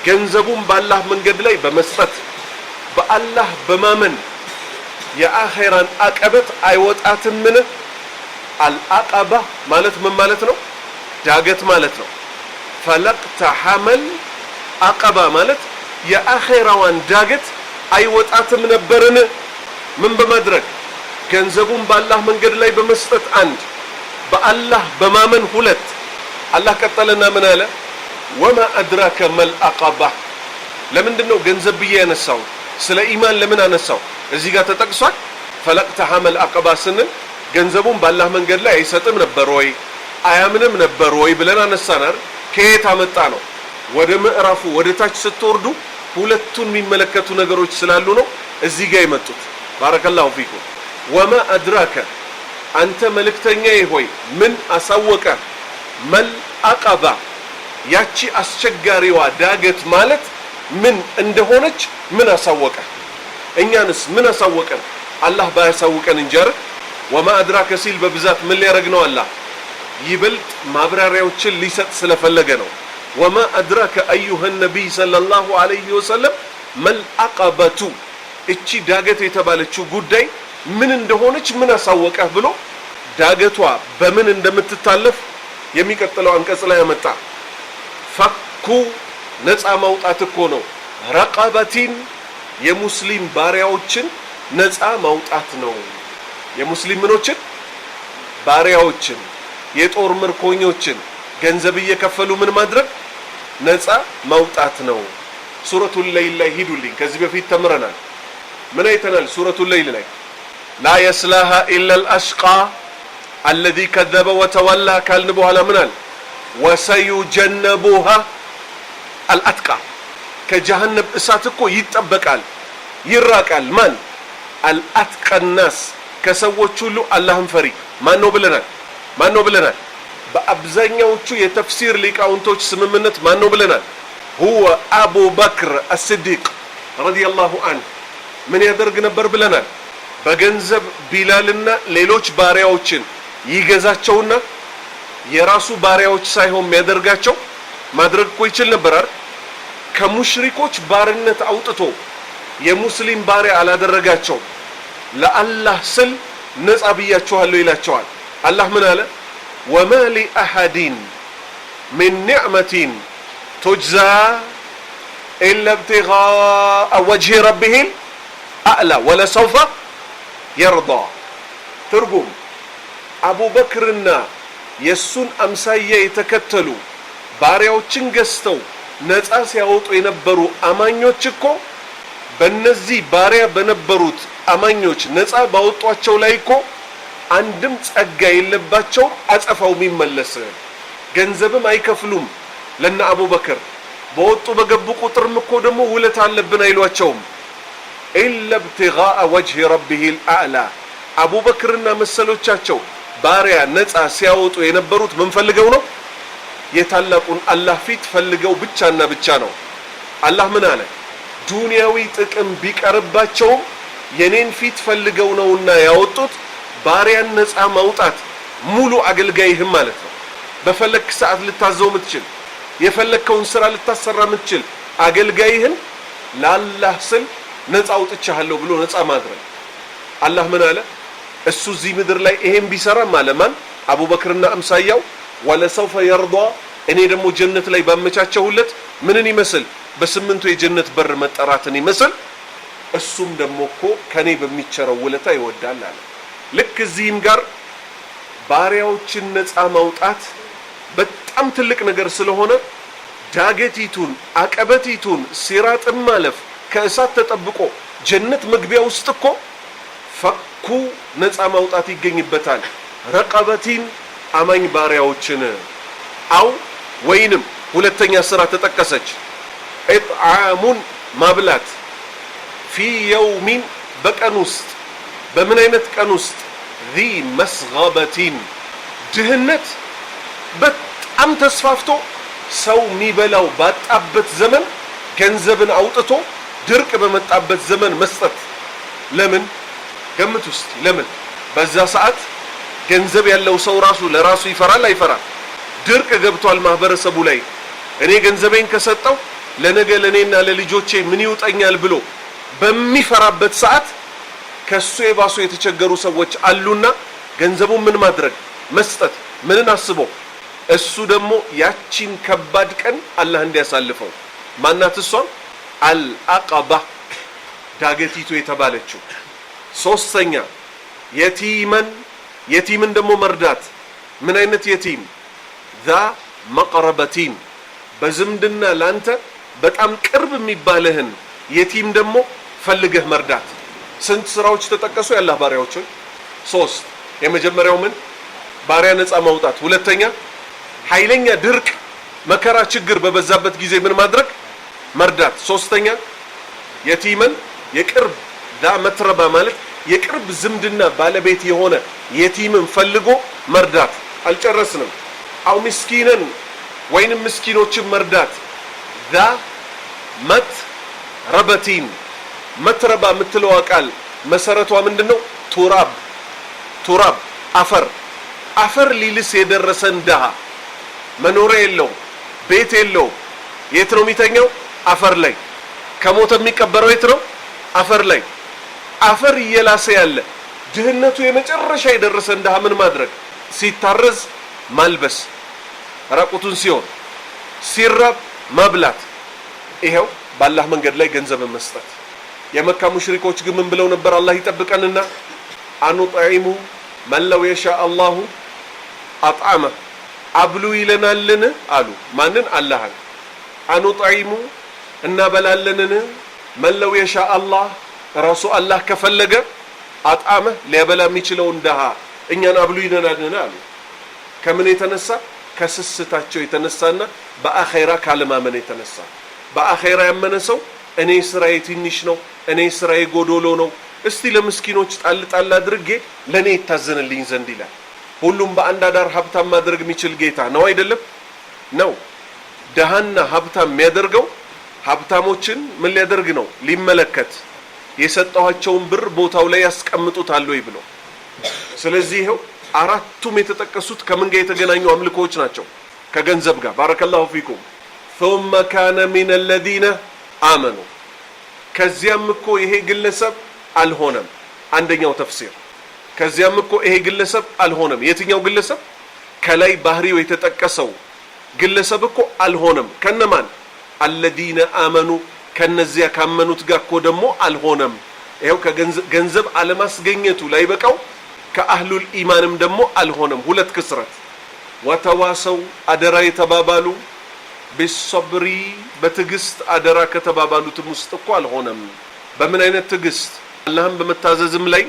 ገንዘቡን በአላህ መንገድ ላይ በመስጠት በአላህ በማመን የአኺራን አቀበት አይወጣትምን አልአቀባ ማለት ምን ማለት ነው ዳገት ማለት ነው ፈለቅተሐመል አቀባ ማለት የአኺራዋን ዳገት አይወጣትም ነበርን ምን በማድረግ ገንዘቡን በአላህ መንገድ ላይ በመስጠት አንድ በአላህ በማመን ሁለት አላህ ቀጠለና ምን አለ ወማ አድራከ መል አቀባ ለምንድነው ገንዘብ ብዬ ያነሳው ስለ ኢማን ለምን አነሳው እዚህ ጋር ተጠቅሷል ፈለቅተሐመል አቀባ ስንል ገንዘቡን በአላህ መንገድ ላይ አይሰጥም ነበር ወይ አያምንም ነበር ወይ ብለን አነሳናል ከየት አመጣ ነው ወደ ምዕራፉ ወደ ታች ስትወርዱ ሁለቱን የሚመለከቱ ነገሮች ስላሉ ነው እዚህ ጋር የመጡት ባረከላሁ ፊኩም ወማ አድራከ አንተ መልእክተኛዬ ሆይ ምን አሳወቀ መል አቀባ ያቺ አስቸጋሪዋ ዳገት ማለት ምን እንደሆነች ምን አሳወቀ እኛንስ ምን አሳወቀን አላህ ባያሳውቀን እንጂ ወማ አድራከ ሲል በብዛት ምን ሊያረግ ነው አላህ ይበልጥ ማብራሪያዎችን ሊሰጥ ስለፈለገ ነው ወማ አድራከ አዩሃ ነብይ ሰለላሁ ዐለይሂ ወሰለም መል አቀበቱ እቺ ዳገት የተባለችው ጉዳይ ምን እንደሆነች ምን አሳወቀ ብሎ ዳገቷ በምን እንደምትታለፍ የሚቀጥለው አንቀጽ ላይ ያመጣ ፈኩ ነፃ ማውጣት እኮ ነው ረቀበቲን የሙስሊም ባሪያዎችን ነፃ ማውጣት ነው የሙስሊም ምኖችን ባሪያዎችን የጦር ምርኮኞችን ገንዘብ እየከፈሉ ምን ማድረግ ነፃ ማውጣት ነው ሱረቱል ለይል ላይ ሂዱልኝ ከዚህ በፊት ተምረናል ምን አይተናል ሱረቱል ለይል ላይ ላ የስላሃ ኢላ الاشقى الذي كذب وتولى ካልን በኋላ ምን አለ وسيجنبها الاتقى ከጀሃነም እሳት እኮ ይጠበቃል ይራቃል ማን الاتقى الناس ከሰዎች ሁሉ አላህን ፈሪ ማን ነው ብለናል በአብዛኛዎቹ የተፍሲር ሊቃውንቶች ስምምነት ማን ነው ብለናል هو أبو بكر الصديق رضي الله عنه من يدرج نبر بلنا بجنزب بلالنا ليلوش باريوتشن يجزاتشونا يراسو باريوتش سايهم يدرجاتشو ما درج كويتشل نبرر كمشركوش بارنة أوتتو يا مسلم باري على درجاتشو لا الله سل ناس أبياتشو هلو إلاتشوال الله من هذا وما لأحد من نعمة تجزى إلا ابتغاء وجه ربه أعلى ولا سوف يرضى ترجم أبو بكرنا يسون أمسايا يتكتلوا باريو تشنجستو ناس يعوتوا ينبروا أمانيوتشكو بنزي باريا بنبروت أمانيوتش ناس باوتواتشو لايكو عندم تأجا يلباتشو أتفاو مين ملسن ገንዘብም አይከፍሉም ለነ አቡበክር በወጡ በገቡ ቁጥር እኮ ደሞ ውለት አለብን አይሏቸውም ኢላ ابتغاء وجه ربه الاعلى አቡበክርና መሰሎቻቸው ባሪያ ነፃ ሲያወጡ የነበሩት ምን ፈልገው ነው የታላቁን አላህ ፊት ፈልገው ብቻና ብቻ ነው አላህ ምን አለ ዱንያዊ ጥቅም ቢቀርባቸው የኔን ፊት ፈልገው ነውና ያወጡት ባሪያን ነፃ ማውጣት ሙሉ አገልጋይህም ማለት ነው በፈለክ ሰዓት ልታዘው ምትችል የፈለከውን ስራ ልታሰራ ምትችል አገልጋይህን ለአላህ ስል ነፃ አውጥቻለሁ ብሎ ነፃ ማድረግ አላህ ምን አለ እሱ እዚህ ምድር ላይ ይሄን ቢሰራ ማለማን አቡበክርና አምሳያው ወለሰውፈ ይርዳ እኔ ደግሞ ጀነት ላይ ባመቻቸውለት ምንን ይመስል በስምንቱ የጀነት በር መጠራትን ይመስል እሱም ደግሞ እኮ ከኔ በሚቸረው ውለታ ይወዳል አለ ልክ እዚህም ጋር ባሪያዎችን ነፃ ማውጣት በጣም ትልቅ ነገር ስለሆነ ዳገቲቱን አቀበቲቱን ሲራጥም ማለፍ ከእሳት ተጠብቆ ጀነት መግቢያ ውስጥ እኮ ፈኩ ነፃ ማውጣት ይገኝበታል ረቀበቲን አማኝ ባሪያዎችን አው ወይንም ሁለተኛ ስራ ተጠቀሰች ኢጥዓሙን ማብላት في يوم በቀን ውስጥ በምን አይነት ቀን ውስጥ ذي مسغبة ድህነት በጣም ተስፋፍቶ ሰው የሚበላው ባጣበት ዘመን ገንዘብን አውጥቶ ድርቅ በመጣበት ዘመን መስጠት ለምን ገምት ውስጥ ለምን በዛ ሰዓት ገንዘብ ያለው ሰው ራሱ ለራሱ ይፈራል አይፈራም ድርቅ ገብቷል ማህበረሰቡ ላይ እኔ ገንዘቤን ከሰጠው ለነገ ለኔና ለልጆቼ ምን ይውጠኛል ብሎ በሚፈራበት ሰዓት ከሱ የባሱ የተቸገሩ ሰዎች አሉና ገንዘቡን ምን ማድረግ መስጠት ምንን አስቦ እሱ ደግሞ ያቺን ከባድ ቀን አላህ እንዲያሳልፈው ማናት እሷ አልአቀባ ዳገቲቱ የተባለችው ሶስተኛ የቲምን ደግሞ መርዳት ምን አይነት የቲም ذا مقربتين በዝምድና ላንተ በጣም ቅርብ የሚባልህን የቲም ደግሞ ፈልገህ መርዳት ስንት ስራዎች ተጠቀሱ ያላህ ባሪያዎች ሶስት የመጀመሪያው ምን ባሪያ ነፃ ማውጣት ሁለተኛ ኃይለኛ ድርቅ መከራ ችግር በበዛበት ጊዜ ምን ማድረግ መርዳት ሶስተኛ የቲምን የቅርብ ዳ መትረባ ማለት የቅርብ ዝምድና ባለቤት የሆነ የቲምን ፈልጎ መርዳት አልጨረስንም አው ምስኪነን ወይንም ምስኪኖችን መርዳት ዳ መትረበቲን መትረባ ምትለው ቃል መሰረቷ ምንድነው ቱራብ አፈር ሊልስ የደረሰን ደሃ መኖሪያ የለው ቤት የለው የት ነው የሚተኛው አፈር ላይ ከሞተ የሚቀበረው የት ነው አፈር ላይ አፈር እየላሰ ያለ ድህነቱ የመጨረሻ የደረሰን ደሃ ምን ማድረግ ሲታረዝ ማልበስ ራቁቱን ሲሆን ሲራብ ማብላት ይሄው በአላህ መንገድ ላይ ገንዘብ መስጠት የመካ ሙሽሪኮች ግን ምን ብለው ነበር አላህ ይጠብቀንና አንጣይሙ መለው የሻ አላሁ አጣመ አብሉ ይለናልን አሉ ማንን አላህን አንጣይሙ እናበላለንን መለው የሻ አላህ ራሱ አላህ ከፈለገ አጣመ ሊያበላ የሚችለው እንደሃ እኛን አብሉ ይለናልን አሉ ከምን የተነሳ ከስስታቸው የተነሳና በአኺራ ካለማመን የተነሳ በአኺራ ያመነ ሰው እኔ ስራዬ ትንሽ ነው እኔ ስራዬ ጎዶሎ ነው እስቲ ለምስኪኖች ጣል አድርጌ ለኔ ይታዘንልኝ ዘንድ ይላል ሁሉም በአንድ አዳር ሀብታም ማድረግ የሚችል ጌታ ነው አይደለም ነው ደሃና ሀብታም የሚያደርገው ሀብታሞችን ምን ሊያደርግ ነው? ሊመለከት የሰጣቸውን ብር ቦታው ላይ ያስቀምጡታል ወይ ብሎ። ስለዚህ ይሄው አራቱም የተጠቀሱት ከምን ጋር የተገናኙ አምልኮዎች ናቸው? ከገንዘብ ጋር። ባረከላሁ ፊኩም። ثم كان من الذين آمنوا ከዚያም እኮ ይሄ ግለሰብ አልሆነም። አንደኛው ተፍሲር ከዚያም እኮ ይሄ ግለሰብ አልሆነም። የትኛው ግለሰብ? ከላይ ባህሪው የተጠቀሰው ግለሰብ እኮ አልሆነም። ከነማን? الذين آمنوا ከነዚያ ካመኑት ጋር እኮ ደግሞ አልሆነም። ይሄው ከገንዘብ አለማስገኘቱ ላይ በቃው ከአህሉል ኢማንም ደግሞ አልሆነም። ሁለት ክስረት። ወተዋሰው አደራ የተባባሉ ቢሰብሪ በትግስት አደራ ከተባባሉትም ውስጥ እኮ አልሆነም። በምን አይነት ትግስት? አላህን በመታዘዝም ላይ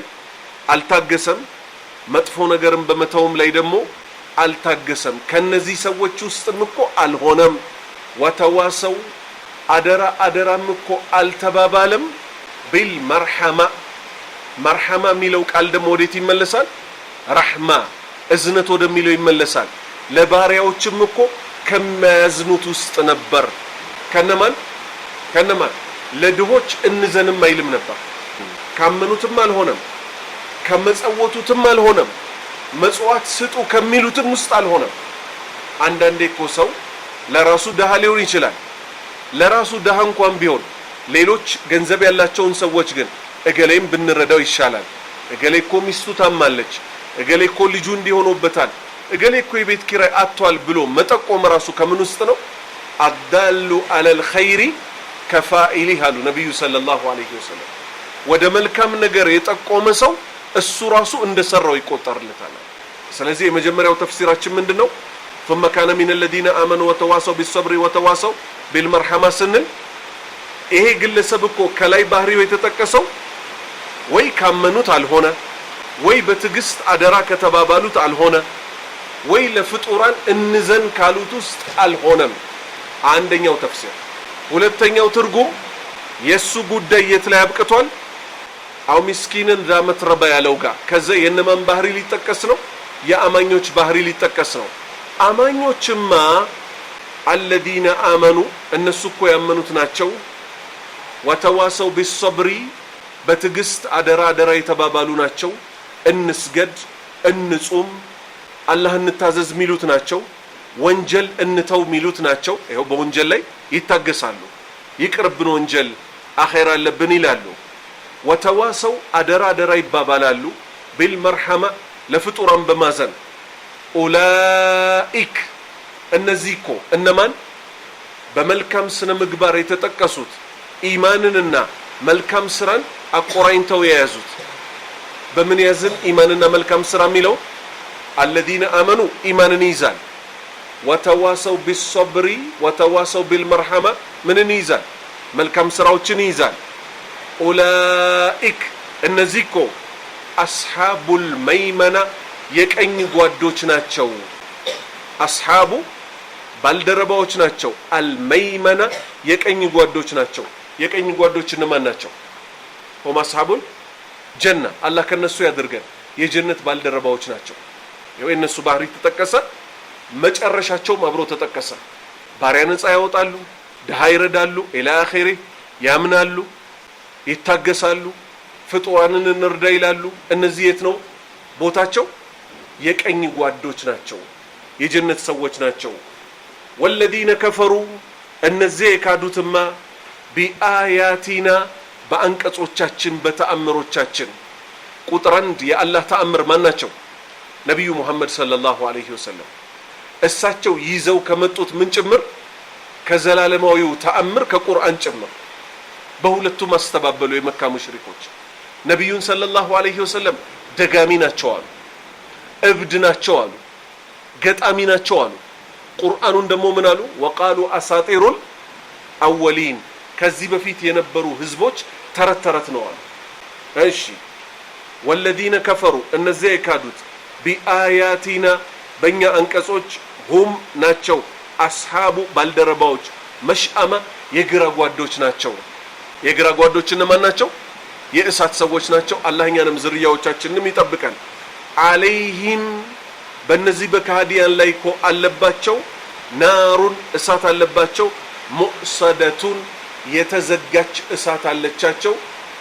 አልታገሰም፣ መጥፎ ነገርም በመተውም ላይ ደግሞ አልታገሰም። ከነዚህ ሰዎች ውስጥም እኮ አልሆነም። ወተዋሰው አደራም እኮ አልተባባለም ቢልመርሐማ። መርሐማ የሚለው ቃል ደግሞ ወዴት ይመለሳል? ረሕማ እዝነት ወደሚለው ይመለሳል። ለባሪያዎችም እኮ ከሚያዝኑት ውስጥ ነበር። ከነማን? ለድሆች እንዘንም አይልም ነበር። ካመኑትም አልሆነም፣ ከመጸወቱትም አልሆነም፣ መጽዋት ስጡ ከሚሉትም ውስጥ አልሆነም። አንዳንዴ እኮ ሰው ለራሱ ደሃ ሊሆን ይችላል። ለራሱ ደሃ እንኳን ቢሆን ሌሎች ገንዘብ ያላቸውን ሰዎች ግን እገሌም ብንረዳው ይሻላል፣ እገሌ እኮ ሚስቱ ታማለች፣ እገሌ እኮ ልጁ እንዲሆኑበታል፣ እገሌ እኮ የቤት ኪራይ አጥቷል ብሎ መጠቆም ራሱ ከምን ውስጥ ነው? አዳሉ አለል ኸይሪ ከፋኢሊ አሉ ነብዩ ሰለላሁ ዐለይሂ ወሰለም። ወደ መልካም ነገር የጠቆመ ሰው እሱ ራሱ እንደሰራው ይቆጠርለታል። ስለዚህ የመጀመሪያው ተፍሲራችን ምንድነው? ثم كان من الذين آمنوا وتواصوا بالصبر وتواصوا بالمرحمة ስንል ይሄ ግለሰብ እኮ ከላይ ባህሪው የተጠቀሰው ወይ ካመኑት አልሆነ፣ ወይ በትግስት አደራ ከተባባሉት አልሆነ፣ ወይ ለፍጡራን እንዘን ካሉት ውስጥ አልሆነም። አንደኛው ተፍሲር። ሁለተኛው ትርጉም የሱ ጉዳይ የት ላይ አብቅቷል? አው ምስኪንን ዛመትረባ ያለው ጋር ከዛ የነማን ባህሪ ሊጠቀስ ነው? የአማኞች ባህሪ ሊጠቀስ ነው። አማኞችማ الذين آمنوا እነሱ እኮ ያመኑት ናቸው። ወተዋሰው ቢሰብሪ በትግስት አደራ የተባባሉ ናቸው። እንስገድ፣ እንጹም፣ አላህ እንታዘዝ ሚሉት ናቸው። ወንጀል እንተው ሚሉት ናቸው። ይሄው በወንጀል ላይ ይታገሳሉ። ይቅርብን ወንጀል አኺራ አለብን ይላሉ። ወተዋሰው አደራ ይባባላሉ። ቢልመርሐማ ለፍጡራን በማዘን ኡላኢክ እነዚህ እኮ እነማን? በመልካም ስነ ምግባር የተጠቀሱት ኢማንንና መልካም ስራን አቆራኝተው የያዙት። በምን ያዝን? ኢማንና መልካም ስራ የሚለው الذين آمنوا ኢማንን ይዛል። ወተዋሰው ቢሰብሪ ወተዋሰው ቢልመርሐማ ምንን ይዛል? መልካም ስራዎችን ይዛል። ኡላኢክ እነዚህ እኮ አስሐቡል መይመና የቀኝ ጓዶች ናቸው። አስሐቡ ባልደረባዎች ናቸው። አልመይመና የቀኝ ጓዶች ናቸው። የቀኝ ጓዶች እነማን ናቸው? ሁም አስሐቡል ጀና አላህ ከነሱ ያድርገን። የጀነት ባልደረባዎች ናቸው። ይሄው እነሱ ባህሪ ተጠቀሰ፣ መጨረሻቸውም አብሮ ተጠቀሰ። ባሪያ ነፃ ያወጣሉ፣ ድሃ ይረዳሉ፣ ኢላ አኺሪ ያምናሉ፣ ይታገሳሉ፣ ፍጡራንን እንርዳ ይላሉ። እነዚህ የት ነው ቦታቸው? የቀኝ ጓዶች ናቸው፣ የጀነት ሰዎች ናቸው። ወለዲነ ከፈሩ እነዚህ የካዱትማ ቢአያቲና በአንቀጾቻችን በተአምሮቻችን። ቁጥር 1 የአላህ ተአምር ማን ናቸው? ነብዩ መሐመድ ሰለላሁ ዐለይሂ ወሰለም እሳቸው ይዘው ከመጡት ምን ጭምር? ከዘላለማዊው ተአምር ከቁርአን ጭምር። በሁለቱም አስተባበሉ የመካ ሙሽሪኮች። ነብዩን ሰለላሁ ዐለይሂ ወሰለም ደጋሚ ናቸው አሉ፣ እብድ ናቸው አሉ፣ ገጣሚ ናቸው አሉ። ቁርአኑን ደግሞ ምን አሉ? ወቃሉ አሳጢሩል አወሊን ከዚህ በፊት የነበሩ ህዝቦች ተረት ነው አሉ። እሺ ወለዲነ ከፈሩ እነዚያ የካዱት ቢአያቲና በእኛ አንቀጾች ሁም ናቸው አስሐቡ ባልደረባዎች መሽአማ የግራ ጓዶች ናቸው። የግራ ጓዶች እነማን ናቸው? የእሳት ሰዎች ናቸው። አላህ እኛንም ዝርያዎቻችንንም ይጠብቀን። አለይሂም በእነዚህ በካህዲያን ላይ እኮ አለባቸው ናሩን እሳት አለባቸው ሙእሰደቱን የተዘጋች እሳት አለቻቸው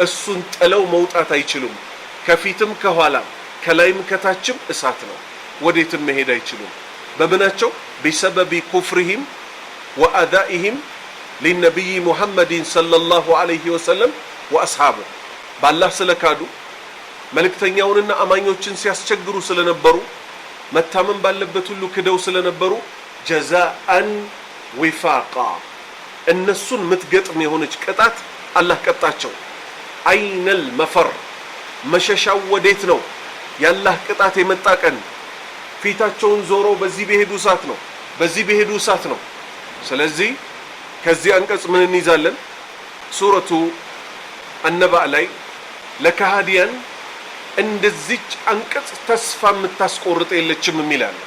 እሱን ጥለው መውጣት አይችሉም ከፊትም ከኋላም ከላይም ከታችም እሳት ነው ወዴትም መሄድ አይችሉም በብናቸው بسبب كفرهم وأذائهم للنبي محمد صلى الله عليه وسلم وأصحابه بالله ስለካዱ መልእክተኛውንና አማኞችን ሲያስቸግሩ ስለነበሩ መታመን ባለበት ሁሉ ክደው ስለነበሩ ጀዛአን ዊፋቃ እነሱን ምትገጥም የሆነች ቅጣት አላህ ቀጣቸው አይነል መፈር መሸሻው ወዴት ነው ያላህ ቅጣት የመጣ ቀን ፊታቸውን ዞሮ በዚህ በሄዱ እሳት ነው በዚህ በሄዱ እሳት ነው ስለዚህ ከዚህ አንቀጽ ምን እንይዛለን ሱረቱ አነባ ላይ ለካሃዲያን እንደዚች አንቀጽ ተስፋ የምታስቆርጥ የለችም ይላል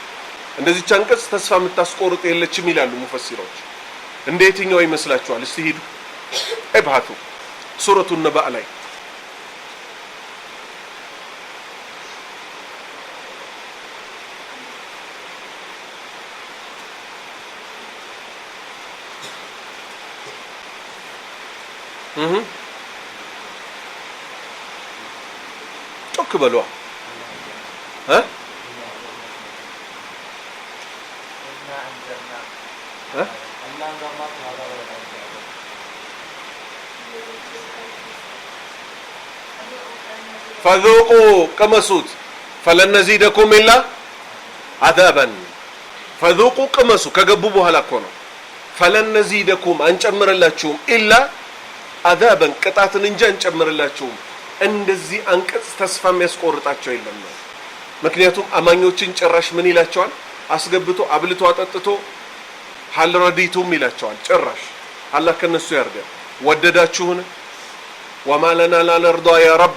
እንደዚች አንቀጽ ተስፋ የምታስቆርጥ የለችም ይላሉ ሙፈሲሮች እንዴትኛው ይመስላችኋል እስቲ ሂዱ እብሃቱ ሱረቱ አነባ ላይ ጮክ በሏ فذوقوا قمسوت فلن نزيدكم الا عذابا فذوقوا قمسوا ከገቡ በኋላ እኮ ነው فلن نزيدكم አንጨምርላችሁም الا عذابا ቅጣትን እንጂ አንጨምርላችሁም እንደዚህ አንቀጽ ተስፋ የሚያስቆርጣቸው የለም ምክንያቱም አማኞችን ጭራሽ ምን ይላቸዋል አስገብቶ አብልቶ አጠጥቶ ሐልረዲቱም ይላቸዋል ጭራሽ አላህ ከነሱ ያርጋል ወደዳችሁን وما لنا لا نرضى يا رب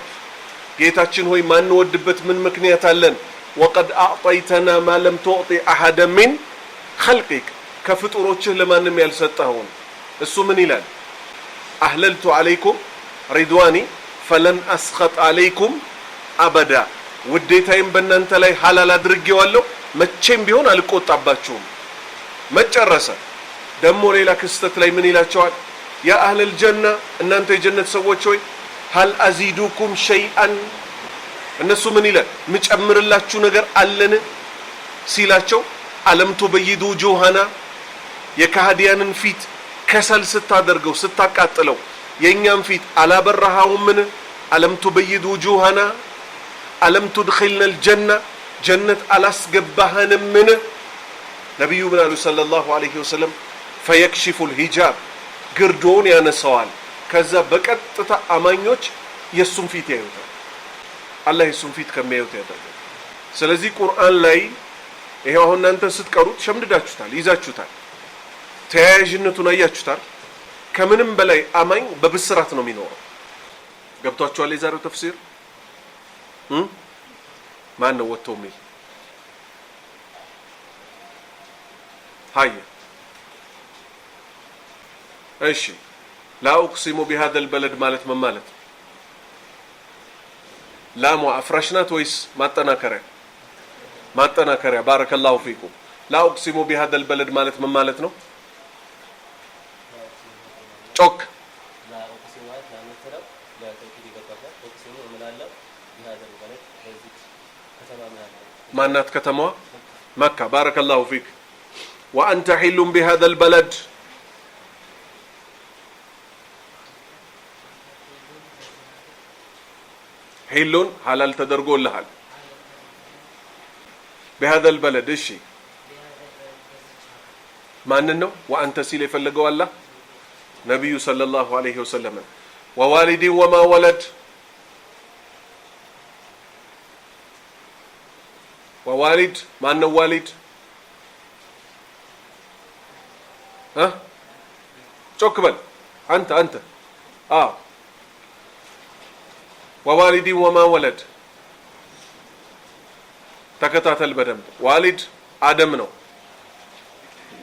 ጌታችን ሆይ ማን ወድበት ምን ምክንያት አለን وقد اعطيتنا ما لم تعطي احدا من خلقك ከፍጡሮችህ ለማንም ያልሰጠኸውን እሱ ምን ይላል احللت عليكم رضواني فلن اسخط عليكم ابدا ውዴታዬን በእናንተ ላይ ሐላል አድርጌዋለሁ መቼም ቢሆን አልቆጣባችሁም መጨረሰ ደሞ ሌላ ክስተት ላይ ምን ይላቸዋል ያ አህለ الجنة እናንተ የጀነት ሰዎች ሆይ هل ازيدكم شيئا እነሱ ምን ይላል ምጨምርላችሁ ነገር አለን ሲላቸው አለም ተበይዱ ጆሃና የካህዲያንን ፊት ከሰል ስታደርገው ስታቃጥለው የኛም ፊት አላበራሃውምን አለም ተበይዱ ጆሃና አለም تدخلنا الجنة جنة አላስገባህንምን ነብዩ ብላሉ ሰለላሁ ዐለይሂ ወሰለም فيكشف الحجاب ግርዶን ያነሳዋል ከዛ በቀጥታ አማኞች የሱን ፊት ያዩታል አላህ የሱን ፊት ከሚያዩት ያደርጋል ስለዚህ ቁርአን ላይ ይሄው አሁን እናንተ ስትቀሩት ሸምድዳችሁታል ይዛችሁታል ተያያዥነቱን አያችሁታል ከምንም በላይ አማኝ በብስራት ነው የሚኖረው ገብቷችኋል የዛሬው ተፍሲር ማን ነው ወጥቶ የሚል ሃይ እሺ لا اقسم بهذا البلد ማለት ምን ማለት ላሙ አፍራሽናት ወይስ ማጠናከሪያ ባረከላሁ ፊኩም لا اقسم بهذا البلد ማለት ምን ማለት ነው ጮክ لا اقسم ማለት ለምትለው ለተውሂድ ይገባታል اقسم እምላለው بهذا البلد በዚህ ከተማ ማናት ከተማዋ መካ ባረከላሁ ፊክ وانت حل بهذا البلد حلون حلال تدرجوا لحال بهذا البلد الشيء ما أنه وأنت سيلي فلقوا الله نبي صلى الله عليه وسلم ووالد وما ولد ووالد ما أنه والد ها شكبل أنت ووالد وما ولد تكتاتل بدم والد آدم ነው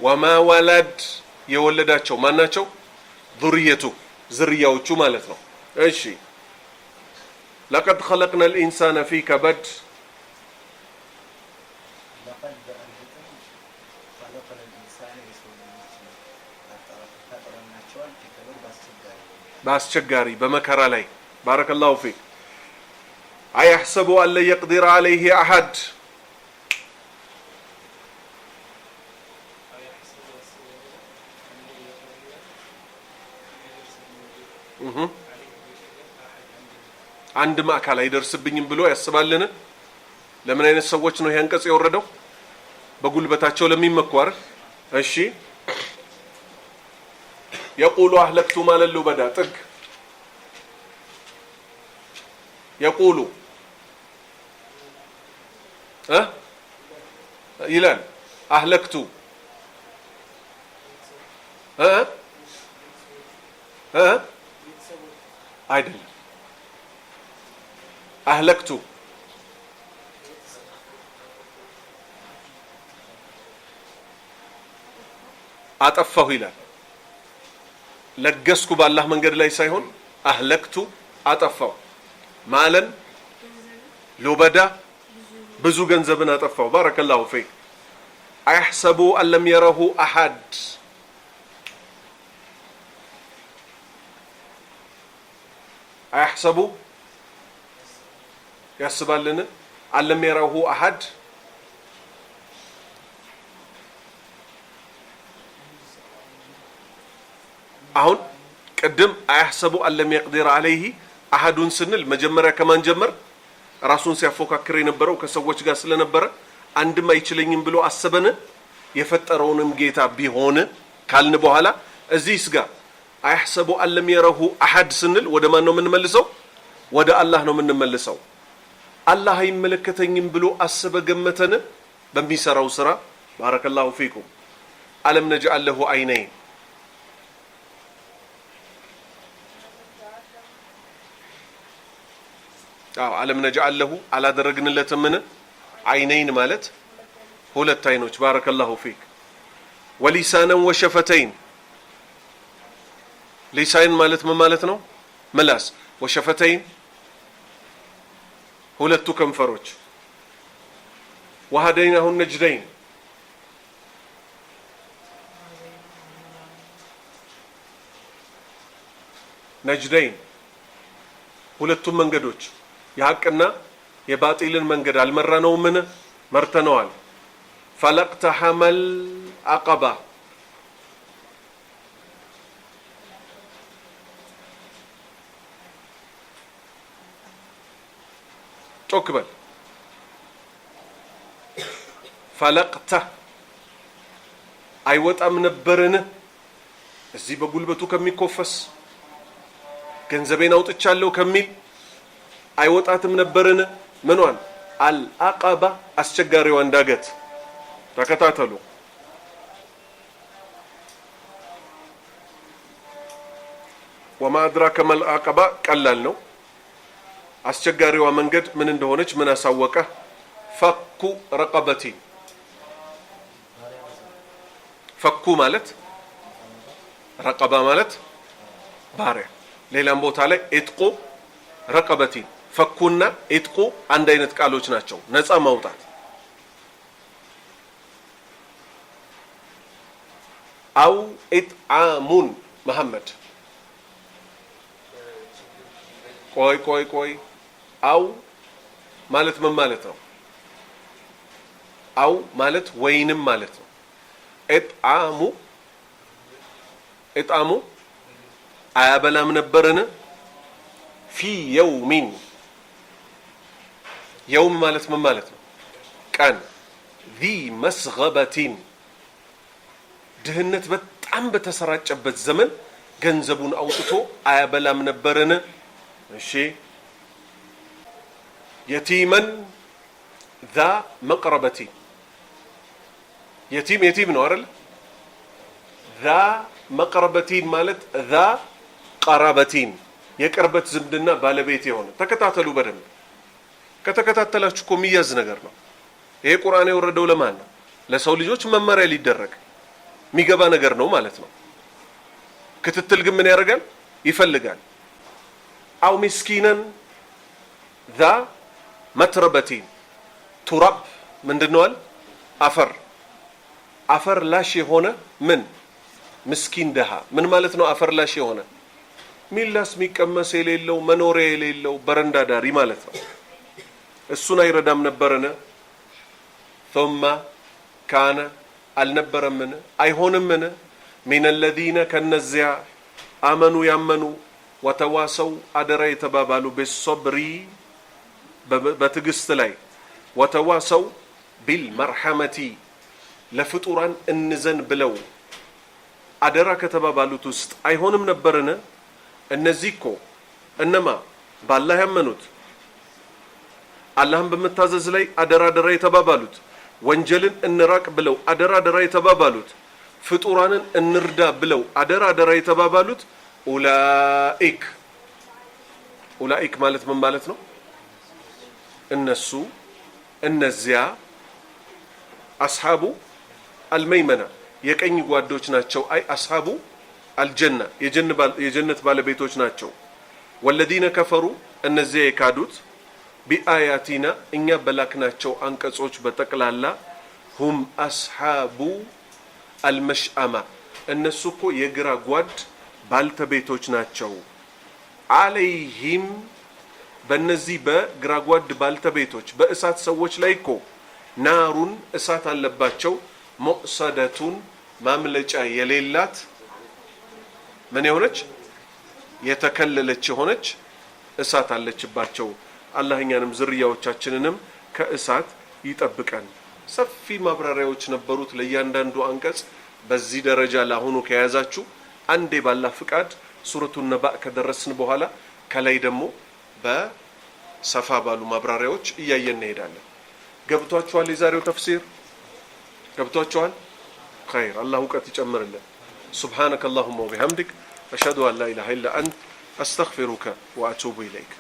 وما ولد የወለዳቸው ማናቸው ذريته ዝርያዎቹ ማለት ነው እሺ لقد خلقنا الانسان في كبد باسشجاري بمكر علي بارك الله فيك أيحسب أن لا يقدر عليه أحد عند ما أكل يدرس بينهم بلو يسبال لنا لما ينسووش إنه ينقص يوردو بقول بتاعشوا لمين مكوار هالشيء يقول أهلكت مال اللبدا تك يقول إلان أهلكت عدل أهلكت أطفه إلى لقسكو بالله من قد لا يسايهون أهلكت أطفه مالا لبدا بزو جنزبنا أطفه بارك الله فيك أيحسب أن لم يره أحد أيحسب يحسبال لنا أن لم يره أحد أهون قدم أيحسب أن لم يقدر عليه أحد سنل مجمرة كمان جمر راسون سيفوكاكر ينبرو كسووች ጋር ስለነበረ አንድም አይችልኝም ብሎ አሰበነ የፈጠረውንም ጌታ ቢሆን ካልን በኋላ እዚህስ ጋር أيحسب أن لم يره أحد سنل ወደ ማን ነው የምንመልሰው ወደ አላህ ነው የምንመልሰው አላህ አይመለከተኝም ብሎ አሰበ ገመተነ በሚሰራው ስራ بارك الله فيكم ألم نجعل له عينين ألم نجعل له على درجن اللي تمنه عينين مالت ሁለት አይኖች بارك الله فيك ولسانا وشفتين لسان مالت ما مالت ነው ምላስ وشفتين ሁለቱ ከንፈሮች وهديناه النجدين نجدين ሁለቱም መንገዶች የሐቅና የባጢልን መንገድ አልመራነው ምን መርተነዋል فلقتحم العقبة توكبل فلقته አይወጣም ነበርን እዚህ በጉልበቱ ከሚኮፈስ ገንዘቤን አውጥቻለሁ ከሚል አይወጣትም ነበርን ምንዋን አልአቀባ አስቸጋሪው አንዳገት ተከታተሉ وما أدراك ما العقبة ቀላል ነው አስቸጋሪዋ መንገድ ምን እንደሆነች ምን አሳወቀ ፈኩ ረቀበቲ ፈኩ ማለት ረቀባ ማለት ባሪያ ሌላም ቦታ ላይ ኢጥቁ ረቀበቲ ፈኩና ኢጥቁ አንድ አይነት ቃሎች ናቸው ነፃ ማውጣት አው ኢጥዓሙን መሐመድ ቆይ አው ማለት ምን ማለት ነው አው ማለት ወይንም ማለት ነው ኢጥዓሙ አያበላም ነበርን ፊ የውሚን የውም ማለት ምን ማለት ነው ቀን ذي مسغبة ድህነት በጣም በተሰራጨበት ዘመን ገንዘቡን አውጥቶ አያበላም ነበርን እሺ የቲመን ذا مقربة የቲም ነው አይደል ذا مقربة ማለት ذا قرابة የቅርበት ዝምድና ባለቤት የሆነ ተከታተሉ በደንብ ከተከታተላችሁ እኮ የሚያዝ ነገር ነው ይሄ ቁርአን የወረደው ለማን ነው ለሰው ልጆች መመሪያ ሊደረግ የሚገባ ነገር ነው ማለት ነው ክትትል ግን ምን ያደርጋል ይፈልጋል አው ምስኪነን ذا متربة تراب ምንድነው አፈር ላሽ የሆነ ምን ምስኪን ደሃ ምን ማለት ነው አፈር ላሽ የሆነ ሚላስ ሚቀመስ የሌለው መኖሪያ የሌለው በረንዳ ዳሪ ማለት ነው። እሱን አይረዳም ነበርነ? ثم ካነ አልነበረምን? አይሆንምን? ሚን الذين ከነዚያ አመኑ ያመኑ ወተዋሰው አደራ የተባባሉ بالصبر በትዕግስት ላይ ወተዋሰው ቢልመርሐመቲ ለፍጡራን እንዘን ብለው አደራ ከተባባሉት ውስጥ አይሆንም ነበርነ? እነዚህ እኮ እነማ በአላህ ያመኑት አላህን በመታዘዝ ላይ አደራ አደራ የተባባሉት ወንጀልን እንራቅ ብለው አደራ አደራ የተባባሉት ፍጡራንን እንርዳ ብለው አደራ አደራ የተባባሉት ኡላኢክ ማለት ምን ማለት ነው? እነሱ እነዚያ አስሐቡ አልመይመና የቀኝ ጓዶች ናቸው። አይ አስሐቡ አልጀና የጀነት ባለቤቶች ናቸው። ወለዲነ ከፈሩ እነዚያ የካዱት ቢአያቲና እኛ በላክናቸው አንቀጾች በጠቅላላ ሁም አስሐቡ አልመሽአማ እነሱ እኮ የግራ ጓድ ባልተቤቶች ናቸው። አለይሂም በእነዚህ በግራ ጓድ ባልተቤቶች በእሳት ሰዎች ላይ እኮ ናሩን እሳት አለባቸው ሙዕሰደቱን ማምለጫ የሌላት ምን የሆነች የተከለለች የሆነች እሳት አለችባቸው። አላህ እኛንም ዝርያዎቻችንንም ከእሳት ይጠብቀን። ሰፊ ማብራሪያዎች ነበሩት ለእያንዳንዱ አንቀጽ። በዚህ ደረጃ ለአሁኑ ከያዛችሁ አንዴ ባላህ ፍቃድ ሱረቱን ነባእ ከደረስን በኋላ ከላይ ደግሞ በሰፋ ባሉ ማብራሪያዎች እያየን እንሄዳለን። ገብቷችኋል? የዛሬው ተፍሲር ገብቷችኋል? ኸይር አላህ እውቀት ይጨምርልን። ሱብሃነከ አላሁመ ወቢሐምዲክ አሽሀዱ አን ላ ኢላሀ ኢላ አንተ አስተግፊሩከ ወአቱቡ ኢለይክ።